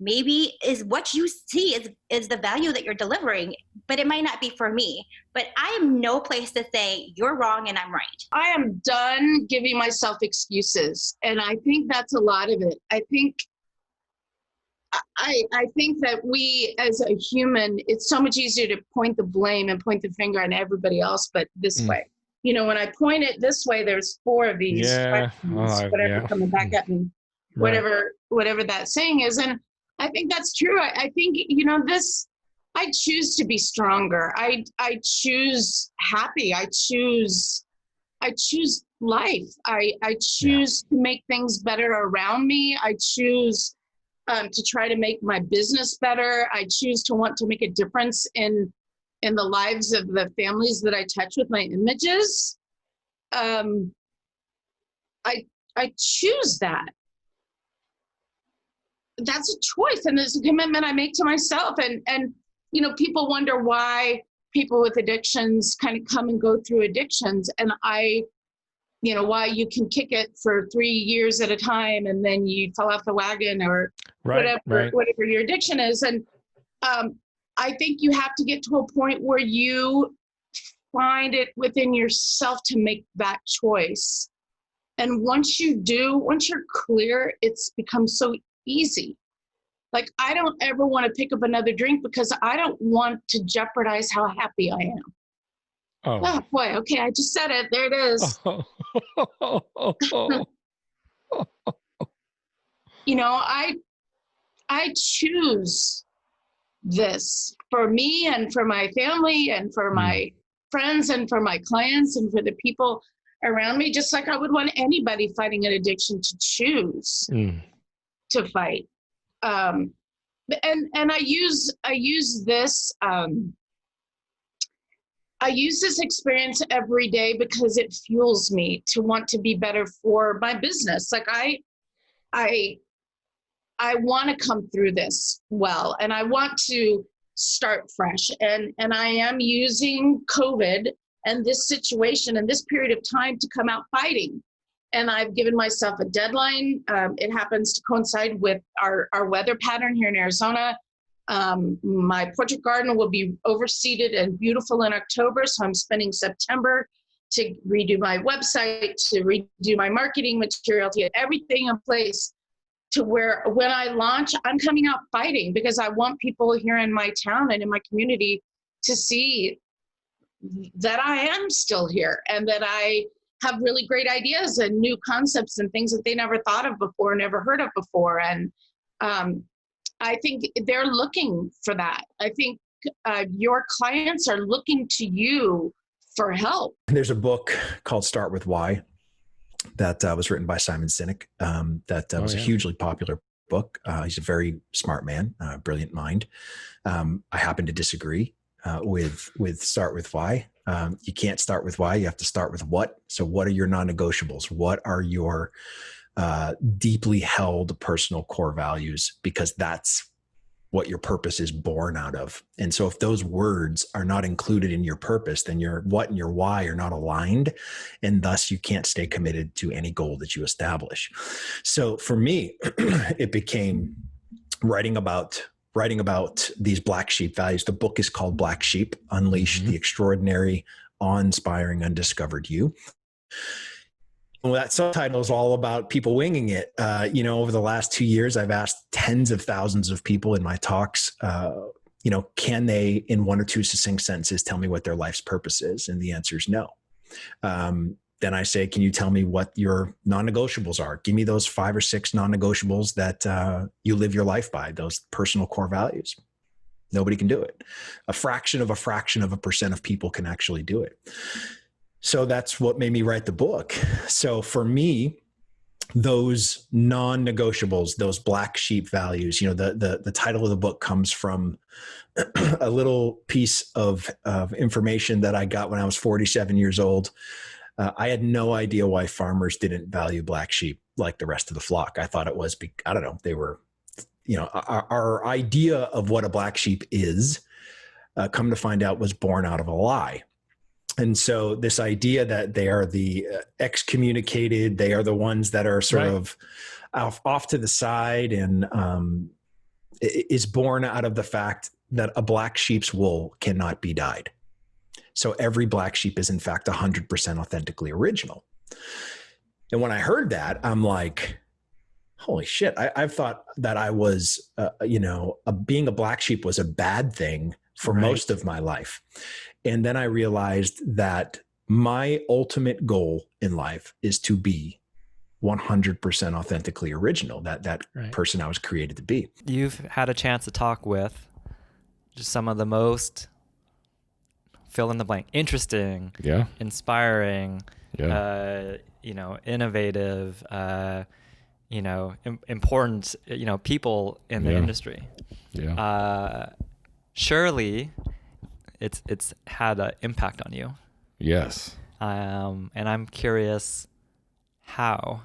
maybe is what you see is the value that you're delivering, but it might not be for me. But I am no place to say you're wrong and I'm right. I am done giving myself excuses. And I think that's a lot of it. I think that we as a human, it's so much easier to point the blame and point the finger on everybody else, but this way. When I point it this way, there's 4 of these coming back at me, whatever that saying is. And I think that's true. I think, I choose to be stronger. I choose happy. I choose life. I choose to make things better around me. I choose to try to make my business better. I choose to want to make a difference in the lives of the families that I touch with my images. I choose that. That's a choice, and it's a commitment I make to myself. And you know, people wonder why people with addictions kind of come and go through addictions, and you know, why you can kick it for 3 years at a time and then you fall off the wagon or whatever your addiction is. And I think you have to get to a point where you find it within yourself to make that choice. And once you do, once you're clear, it's become so easy. Like, I don't ever want to pick up another drink because I don't want to jeopardize how happy I am. Oh boy, okay, I just said it. There it is. You know, I choose this for me and for my family and for my friends and for my clients and for the people around me, just like I would want anybody fighting an addiction to choose to fight. And I use this I use this experience every day because it fuels me to want to be better for my business. Like I want to come through this well, and I want to start fresh. And I am using COVID and this situation and this period of time to come out fighting. And I've given myself a deadline. It happens to coincide with our weather pattern here in Arizona. My portrait garden will be overseeded and beautiful in October. So I'm spending September to redo my website, to redo my marketing material, to get everything in place to where when I launch, I'm coming out fighting, because I want people here in my town and in my community to see that I am still here and that I have really great ideas and new concepts and things that they never thought of before, never heard of before. And I think they're looking for that. I think your clients are looking to you for help. There's a book called Start With Why that was written by Simon Sinek. That was a hugely popular book. He's a very smart man, brilliant mind. I happen to disagree with Start With Why. You can't start with why, you have to start with what. So what are your non-negotiables? What are your deeply held personal core values? Because that's what your purpose is born out of. And so if those words are not included in your purpose, then your what and your why are not aligned. And thus you can't stay committed to any goal that you establish. So for me, it became writing about these black sheep values. The book is called Black Sheep: Unleash the Extraordinary, Awe-Inspiring, Undiscovered You. Well, that subtitle is all about people winging it. Over the last 2 years, I've asked tens of thousands of people in my talks, can they, in one or two succinct sentences, tell me what their life's purpose is? And the answer is no. Then I say, can you tell me what your non-negotiables are? Give me those 5 or 6 non-negotiables that you live your life by, those personal core values. Nobody can do it. A fraction of a percent of people can actually do it. So that's what made me write the book. So for me, those non-negotiables, those black sheep values, the title of the book comes from a little piece of information that I got when I was 47 years old. I had no idea why farmers didn't value black sheep like the rest of the flock. I thought it was, I don't know, they were, our idea of what a black sheep is, come to find out, was born out of a lie. And so this idea that they are the excommunicated, they are the ones that are sort of off to the side, and is born out of the fact that a black sheep's wool cannot be dyed. So every black sheep is in fact 100% authentically original. And when I heard that, I'm like, holy shit, I've thought that I was, being a black sheep was a bad thing for most of my life. And then I realized that my ultimate goal in life is to be 100% authentically original, that person I was created to be. You've had a chance to talk with just some of the most fill in the blank, interesting, inspiring, innovative, important, people in the industry. Surely it's had an impact on you. Yes. And I'm curious how.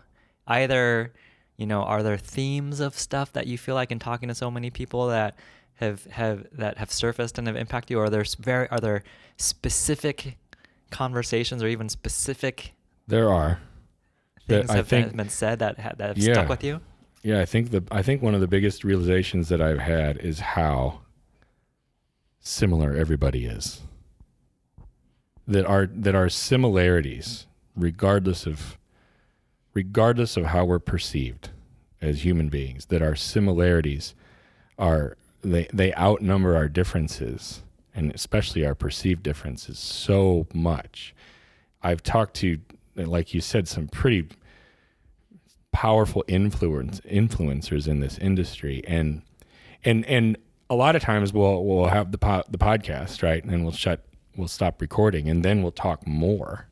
Either, are there themes of stuff that you feel like in talking to so many people that have surfaced and have impacted you, or are there specific conversations or even specific there are things that have been said that have stuck with you? Yeah, I think one of the biggest realizations that I've had is how similar everybody is. That our similarities, regardless of how we're perceived as human beings, that our similarities they outnumber our differences, and especially our perceived differences, so much. I've talked to, like you said, some pretty powerful influencers in this industry, and a lot of times we'll have the podcast, right, and then we'll stop recording, and then we'll talk more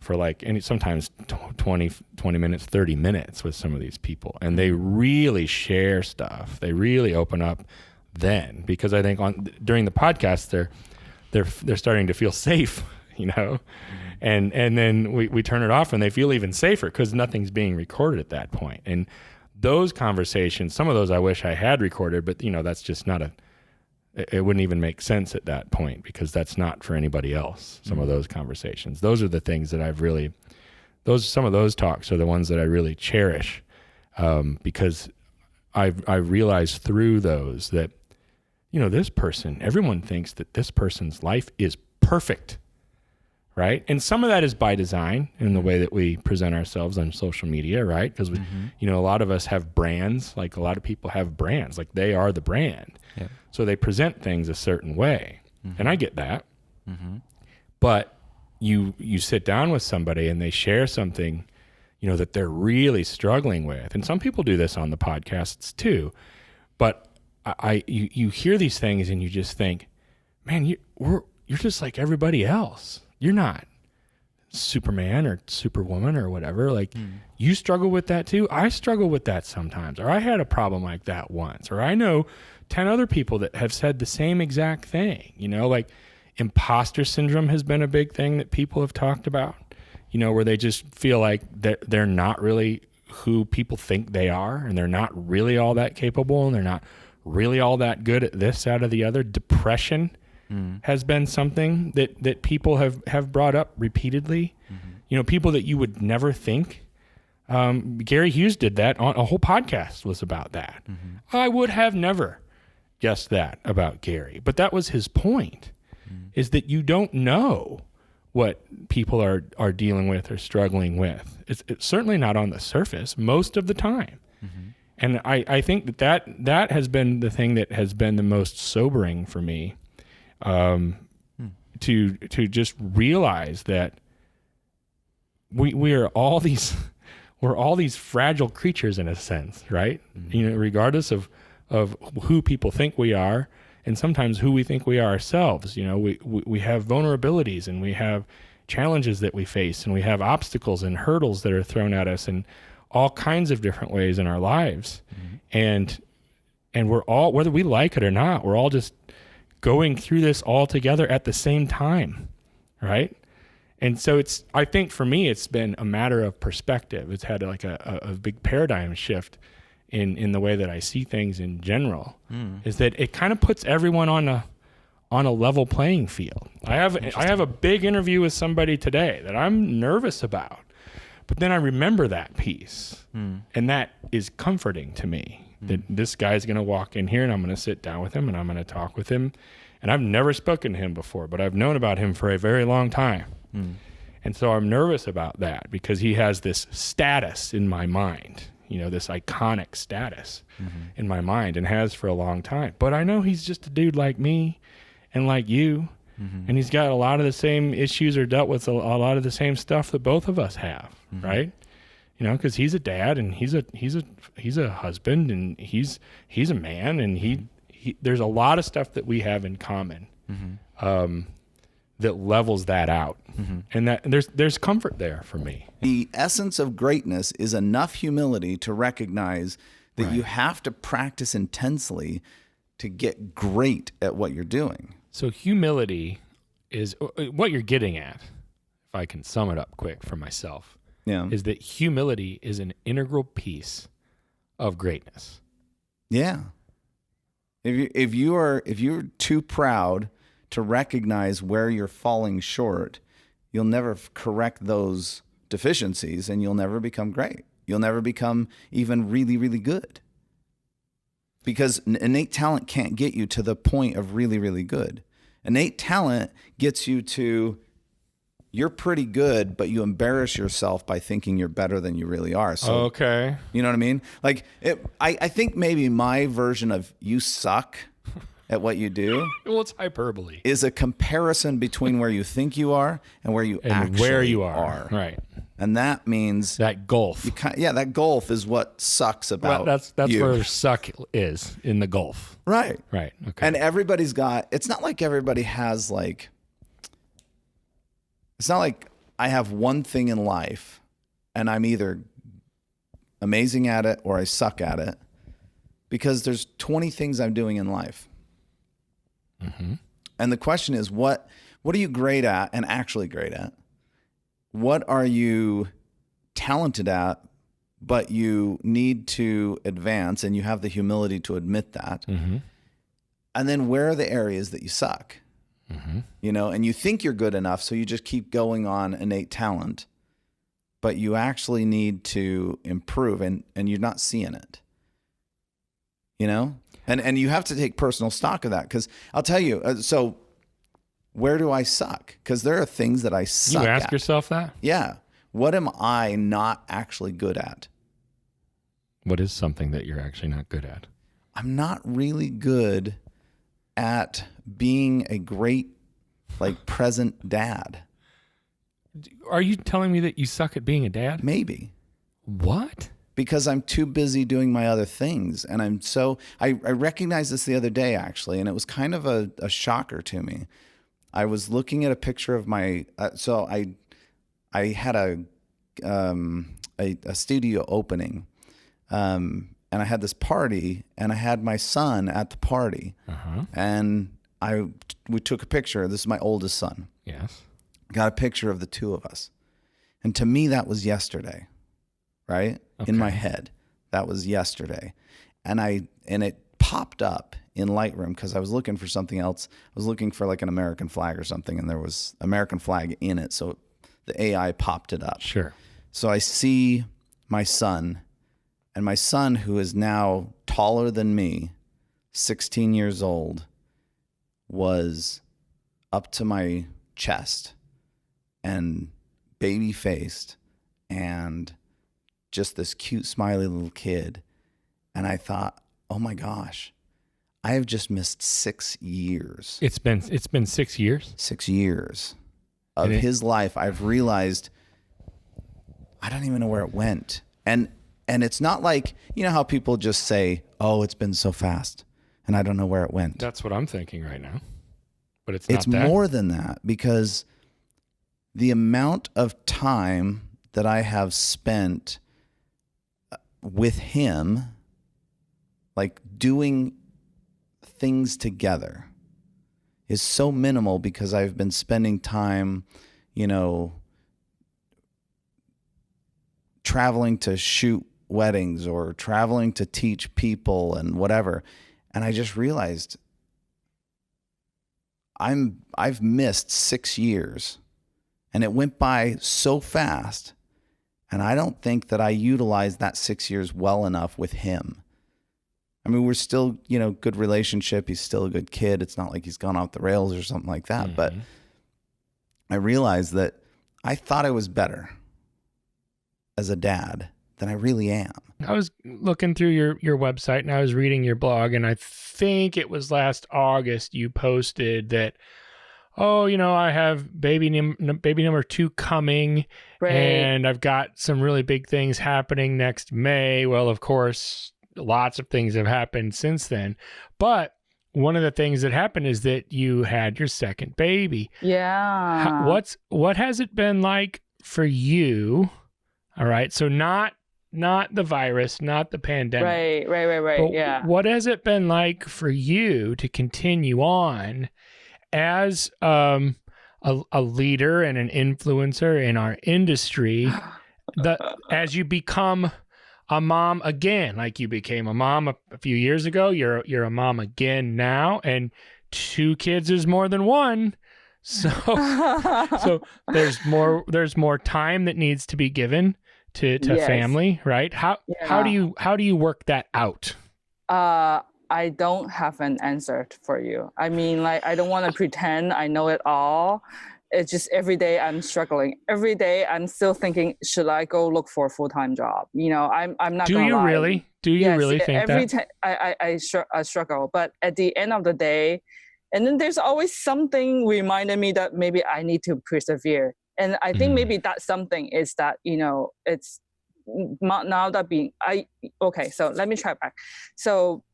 for sometimes 20 minutes, 30 minutes with some of these people, and they really share stuff. They really open up then, because I think during the podcast they're starting to feel safe, and then we turn it off and they feel even safer because nothing's being recorded at that point. And those conversations, some of those I wish I had recorded, but that's just it wouldn't even make sense at that point, because that's not for anybody else. Some of those conversations, those are the things that some of those talks are the ones that I really cherish, because I realized through those that, this person, everyone thinks that this person's life is perfect, right? And some of that is by design in the way that we present ourselves on social media, right? Because a lot of us have brands, like a lot of people have brands, like they are the brand. Yeah. So they present things a certain way. And I get that. But you sit down with somebody and they share something, that they're really struggling with. And some people do this on the podcasts too. But you hear these things and you just think, man, you're just like everybody else. You're not Superman or Superwoman or whatever. Like, you struggle with that too. I struggle with that sometimes, or I had a problem like that once, or I know 10 other people that have said the same exact thing. Like imposter syndrome has been a big thing that people have talked about, where they just feel like they're not really who people think they are, and they're not really all that capable, and they're not really all that good at this, that, or the other. Depression has been something that people have brought up repeatedly. People that you would never think. Gary Hughes did that. A whole podcast was about that. I would have never guessed that about Gary, but that was his point, is that you don't know what people are dealing with or struggling with. It's certainly not on the surface most of the time. And I think that has been the thing that has been the most sobering for me, to just realize that we're all these fragile creatures in a sense, right? Regardless of who people think we are, and sometimes who we think we are ourselves. We have vulnerabilities, and we have challenges that we face, and we have obstacles and hurdles that are thrown at us in all kinds of different ways in our lives. And we're all, whether we like it or not, we're all just going through this all together at the same time, right? And so I think for me, it's been a matter of perspective. It's had like a big paradigm shift in the way that I see things in general, is that it kind of puts everyone on a level playing field. I have a big interview with somebody today that I'm nervous about, but then I remember that piece, and that is comforting to me. That this guy's going to walk in here, and I'm going to sit down with him, and I'm going to talk with him. And I've never spoken to him before, but I've known about him for a very long time. And so I'm nervous about that, because he has this status in my mind, this iconic status in my mind, and has for a long time. But I know he's just a dude like me and like you, and he's got a lot of the same issues, or dealt with a lot of the same stuff that both of us have, right? Because he's a dad, and he's a husband, and he's a man, and there's a lot of stuff that we have in common that levels that out. And that there's comfort there for me. The essence of greatness is enough humility to recognize that you have to practice intensely to get great at what you're doing. So humility is what you're getting at, if I can sum it up quick for myself, is that humility is an integral piece of greatness. Yeah. If you're too proud to recognize where you're falling short, you'll never correct those deficiencies and you'll never become great. You'll never become even really, really good. Because innate talent can't get you to the point of really, really good. Innate talent gets you to, you're pretty good, but you embarrass yourself by thinking you're better than you really are. So, okay. You know what I mean? Like, I think maybe my version of you suck at what you do. Well, it's hyperbole. Is a comparison between where you think you are and where you actually are. Right. And that means that gulf. That gulf is what sucks about. Well, that's where suck is, in the gulf. Right. Right. Okay. And everybody's got. It's not like everybody has like. It's not like I have one thing in life, and I'm either amazing at it or I suck at it, because there's 20 things I'm doing in life. And the question is, what are you great at and actually great at? What are you talented at, but you need to advance and you have the humility to admit that? And then where are the areas that you suck? You know, and you think you're good enough, so you just keep going on innate talent, but you actually need to improve and you're not seeing it. You know? And you have to take personal stock of that, because I'll tell you, so where do I suck? Because there are things that I suck at. You ask yourself that? Yeah. What am I not actually good at? What is something that you're actually not good at? I'm not really good at being a great, like, present dad. Are you telling me that you suck at being a dad? Maybe. What? Because I'm too busy doing my other things. And I recognized this the other day, actually, and it was kind of a shocker to me. I was looking at a picture of my, so I had a studio opening, and I had this party, and I had my son at the party, and we took a picture. This is my oldest son. Yes. Got a picture of the two of us. And to me, that was yesterday, right? In my head, that was yesterday. And it popped up in Lightroom because I was looking for something else. I was looking for like an American flag or something, and there was American flag in it. So the AI popped it up. Sure. So I see my son, and my son, who is now taller than me, 16 years old, was up to my chest and baby-faced and just this cute, smiley little kid. And I thought, oh my gosh, I have just missed 6 years. It's been 6 years? 6 years of his life. I've realized I don't even know where it went. And it's not like, you know how people just say, oh, it's been so fast and I don't know where it went. That's what I'm thinking right now. But it's not It's more than that, because the amount of time that I have spent with him, like doing things together, is so minimal, because I've been spending time, you know, traveling to shoot weddings or traveling to teach people and whatever. And I just realized I've missed 6 years, and it went by so fast. And I don't think that I utilized that 6 years well enough with him. I mean, we're still, you know, good relationship. He's still a good kid. It's not like he's gone off the rails or something like that. But I realized that I thought I was better as a dad than I really am. I was looking through your website, and I was reading your blog, and I think it was last August you posted that, oh, you know, I have baby number 2 coming, right, and I've got some really big things happening next May. Well, of course, lots of things have happened since then, but one of the things that happened is that you had your second baby. Yeah. What has it been like for you? All right. So not the virus, not the pandemic. Right. But yeah. What has it been like for you to continue on as a leader and an influencer in our industry, as you become a mom again? Like, you became a mom a few years ago, you're a mom again now, and 2 kids is more than one. So there's more time that needs to be given to Yes. family, right? How do you work that out? I don't have an answer for you. I mean, like, I don't want to pretend I know it all. It's just every day I'm struggling. Every day I'm still thinking, should I go look for a full-time job? You know, I'm not. Do you lie. really? Do you really think every that? time I struggle, but at the end of the day, and then there's always something reminding me that maybe I need to persevere. And I think maybe that something is that, you know, it's now that so let me try back. So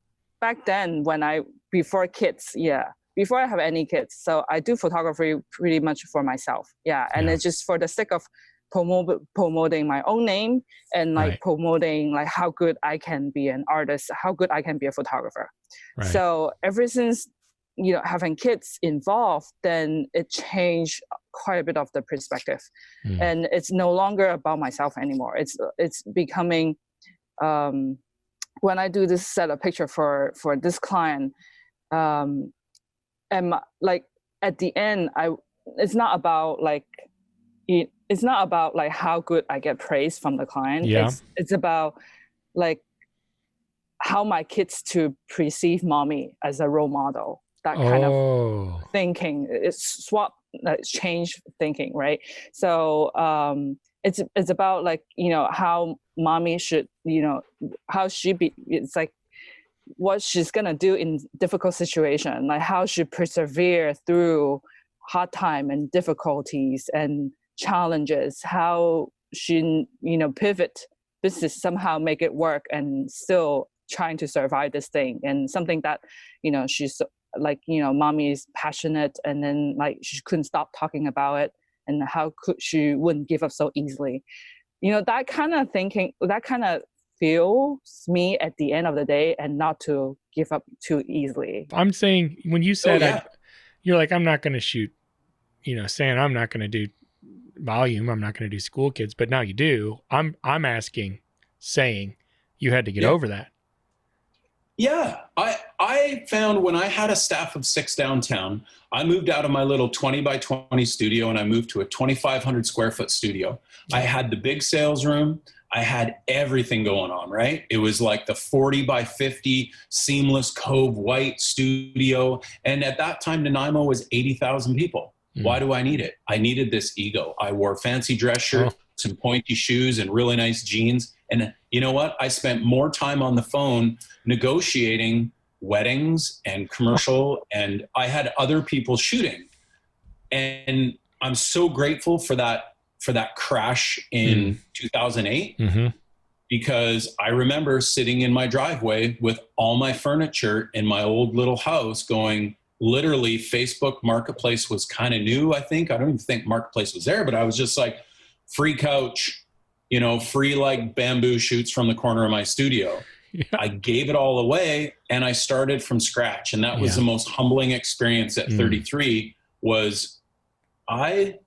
back then, before I have any kids, so I do photography pretty much for myself. And it's just for the sake of promoting my own name and promoting like how good I can be an artist, how good I can be a photographer. Right. So ever since, you know, having kids involved, then it changed quite a bit of the perspective. And it's no longer about myself anymore. It's becoming, when I do this set of picture for this client, and like at the end, it's not about how good I get praise from the client. Yeah. It's about like how my kids to perceive mommy as a role model. That kind of thinking. It's change thinking, right? So it's about like, you know, how mommy should, you know, how she be. It's like what she's gonna do in difficult situation, like how she persevere through hard time and difficulties and challenges, how she, you know, pivot business, somehow make it work and still trying to survive this thing. And something that, you know, she's like, you know, mommy is passionate, and then like she couldn't stop talking about it, and how could she wouldn't give up so easily, you know, that kind of thinking, that kind of fuels me at the end of the day, and not to give up too easily. I'm saying, when you said you're like, I'm not going to shoot, you know, saying I'm not going to do volume, I'm not going to do school kids, but now you do. I'm asking, saying you had to get over that. Yeah, I found when I had a staff of 6 downtown, I moved out of my little 20 by 20 studio and I moved to a 2,500 square foot studio. I had the big sales room. I had everything going on, right? It was like the 40 by 50 seamless Cove white studio. And at that time, Nanaimo was 80,000 people. Why do I need it? I needed this ego. I wore fancy dress shirts and pointy shoes and really nice jeans. And you know what? I spent more time on the phone negotiating weddings and commercial, and I had other people shooting. And I'm so grateful for that crash in 2008, because I remember sitting in my driveway with all my furniture in my old little house going, literally Facebook Marketplace was kind of new, I think. I don't even think Marketplace was there, but I was just like, free couch, you know, free like bamboo shoots from the corner of my studio. I gave it all away and I started from scratch. And that was the most humbling experience at 33 was I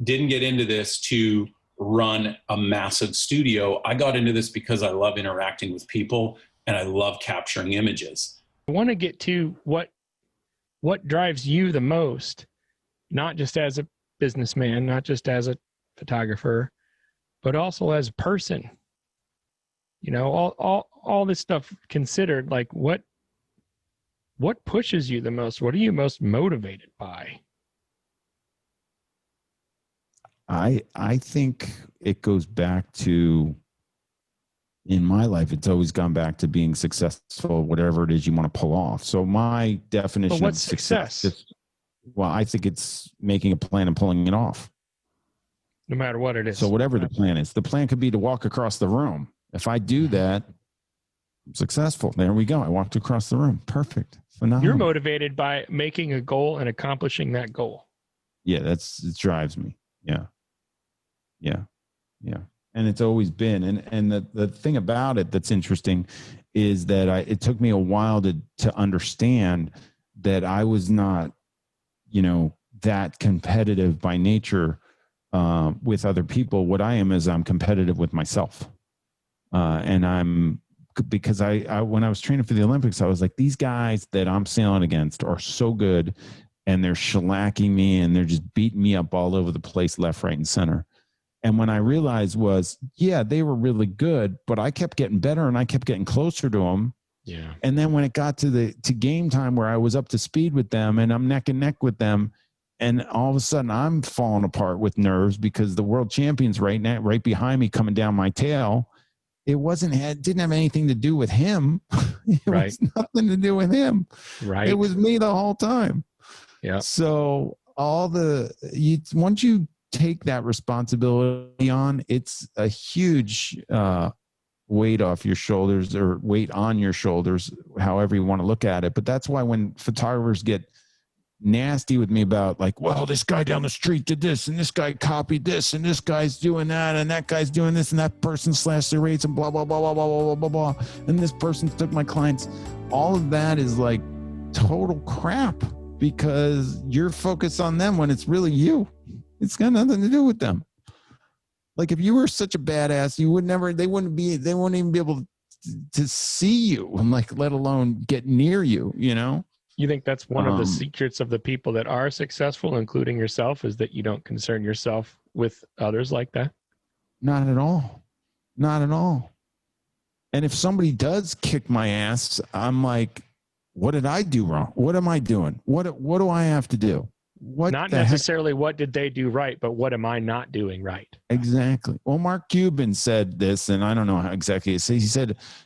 didn't get into this to run a massive studio. I got into this because I love interacting with people and I love capturing images. I want to get to what drives you the most, not just as a businessman, not just as a photographer, but also as a person. You know, all this stuff considered, like what pushes you the most? What are you most motivated by? I think it goes back to, in my life, it's always gone back to being successful, whatever it is you want to pull off. So my definition of success is, well, I think it's making a plan and pulling it off. No matter what it is. So whatever the plan is, the plan could be to walk across the room. If I do that, successful. There we go. I walked across the room. Perfect. Phenomenal. You're motivated by making a goal and accomplishing that goal. Yeah, it drives me. Yeah. And it's always been. And the thing about it that's interesting is that it took me a while to understand that I was not, that competitive by nature with other people. What I am is I'm competitive with myself. Because I when I was training for the Olympics, I was like, these guys that I'm sailing against are so good, and they're shellacking me and they're just beating me up all over the place, left, right, and center. And when I realized they were really good, but I kept getting better and I kept getting closer to them. Yeah. And then when it got to game time where I was up to speed with them and I'm neck and neck with them, and all of a sudden I'm falling apart with nerves because the world champion's right behind me coming down my tail. It didn't have anything to do with him. It was nothing to do with him. Right. It was me the whole time. Yeah. So once you take that responsibility on, it's a huge weight off your shoulders, or weight on your shoulders, however you want to look at it. But that's why when photographers get nasty with me about like, well, this guy down the street did this and this guy copied this and this guy's doing that and that guy's doing this and that person slashed their rates and blah, blah, blah, blah, blah, blah, blah, blah, blah. And this person took my clients. All of that is like total crap because you're focused on them when it's really you. It's got nothing to do with them. Like if you were such a badass, they wouldn't even be able to see you and like, let alone get near you, You think that's one of the secrets of the people that are successful, including yourself, is that you don't concern yourself with others like that? Not at all. Not at all. And if somebody does kick my ass, I'm like, what did I do wrong? What am I doing? What do I have to do? Not necessarily what did they do right, but what am I not doing right? Exactly. Well, Mark Cuban said this, and I don't know how exactly it says.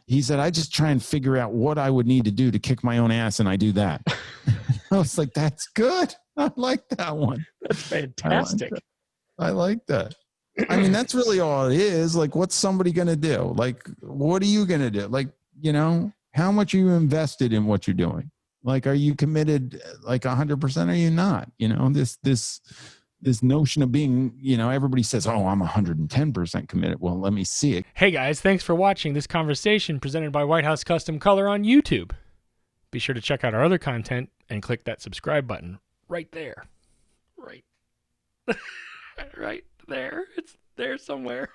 He said, I just try and figure out what I would need to do to kick my own ass, and I do that. I was like, that's good. I like that one. That's fantastic. I like that. I mean, that's really all it is. Like, what's somebody going to do? Like, what are you going to do? Like, how much are you invested in what you're doing? Like, are you committed like 100%? Are you not? This notion of being, everybody says, oh, I'm 110% committed. Well, let me see it. Hey guys, thanks for watching this conversation presented by White House Custom Color on YouTube. Be sure to check out our other content and click that subscribe button right there. Right. Right there. It's there somewhere.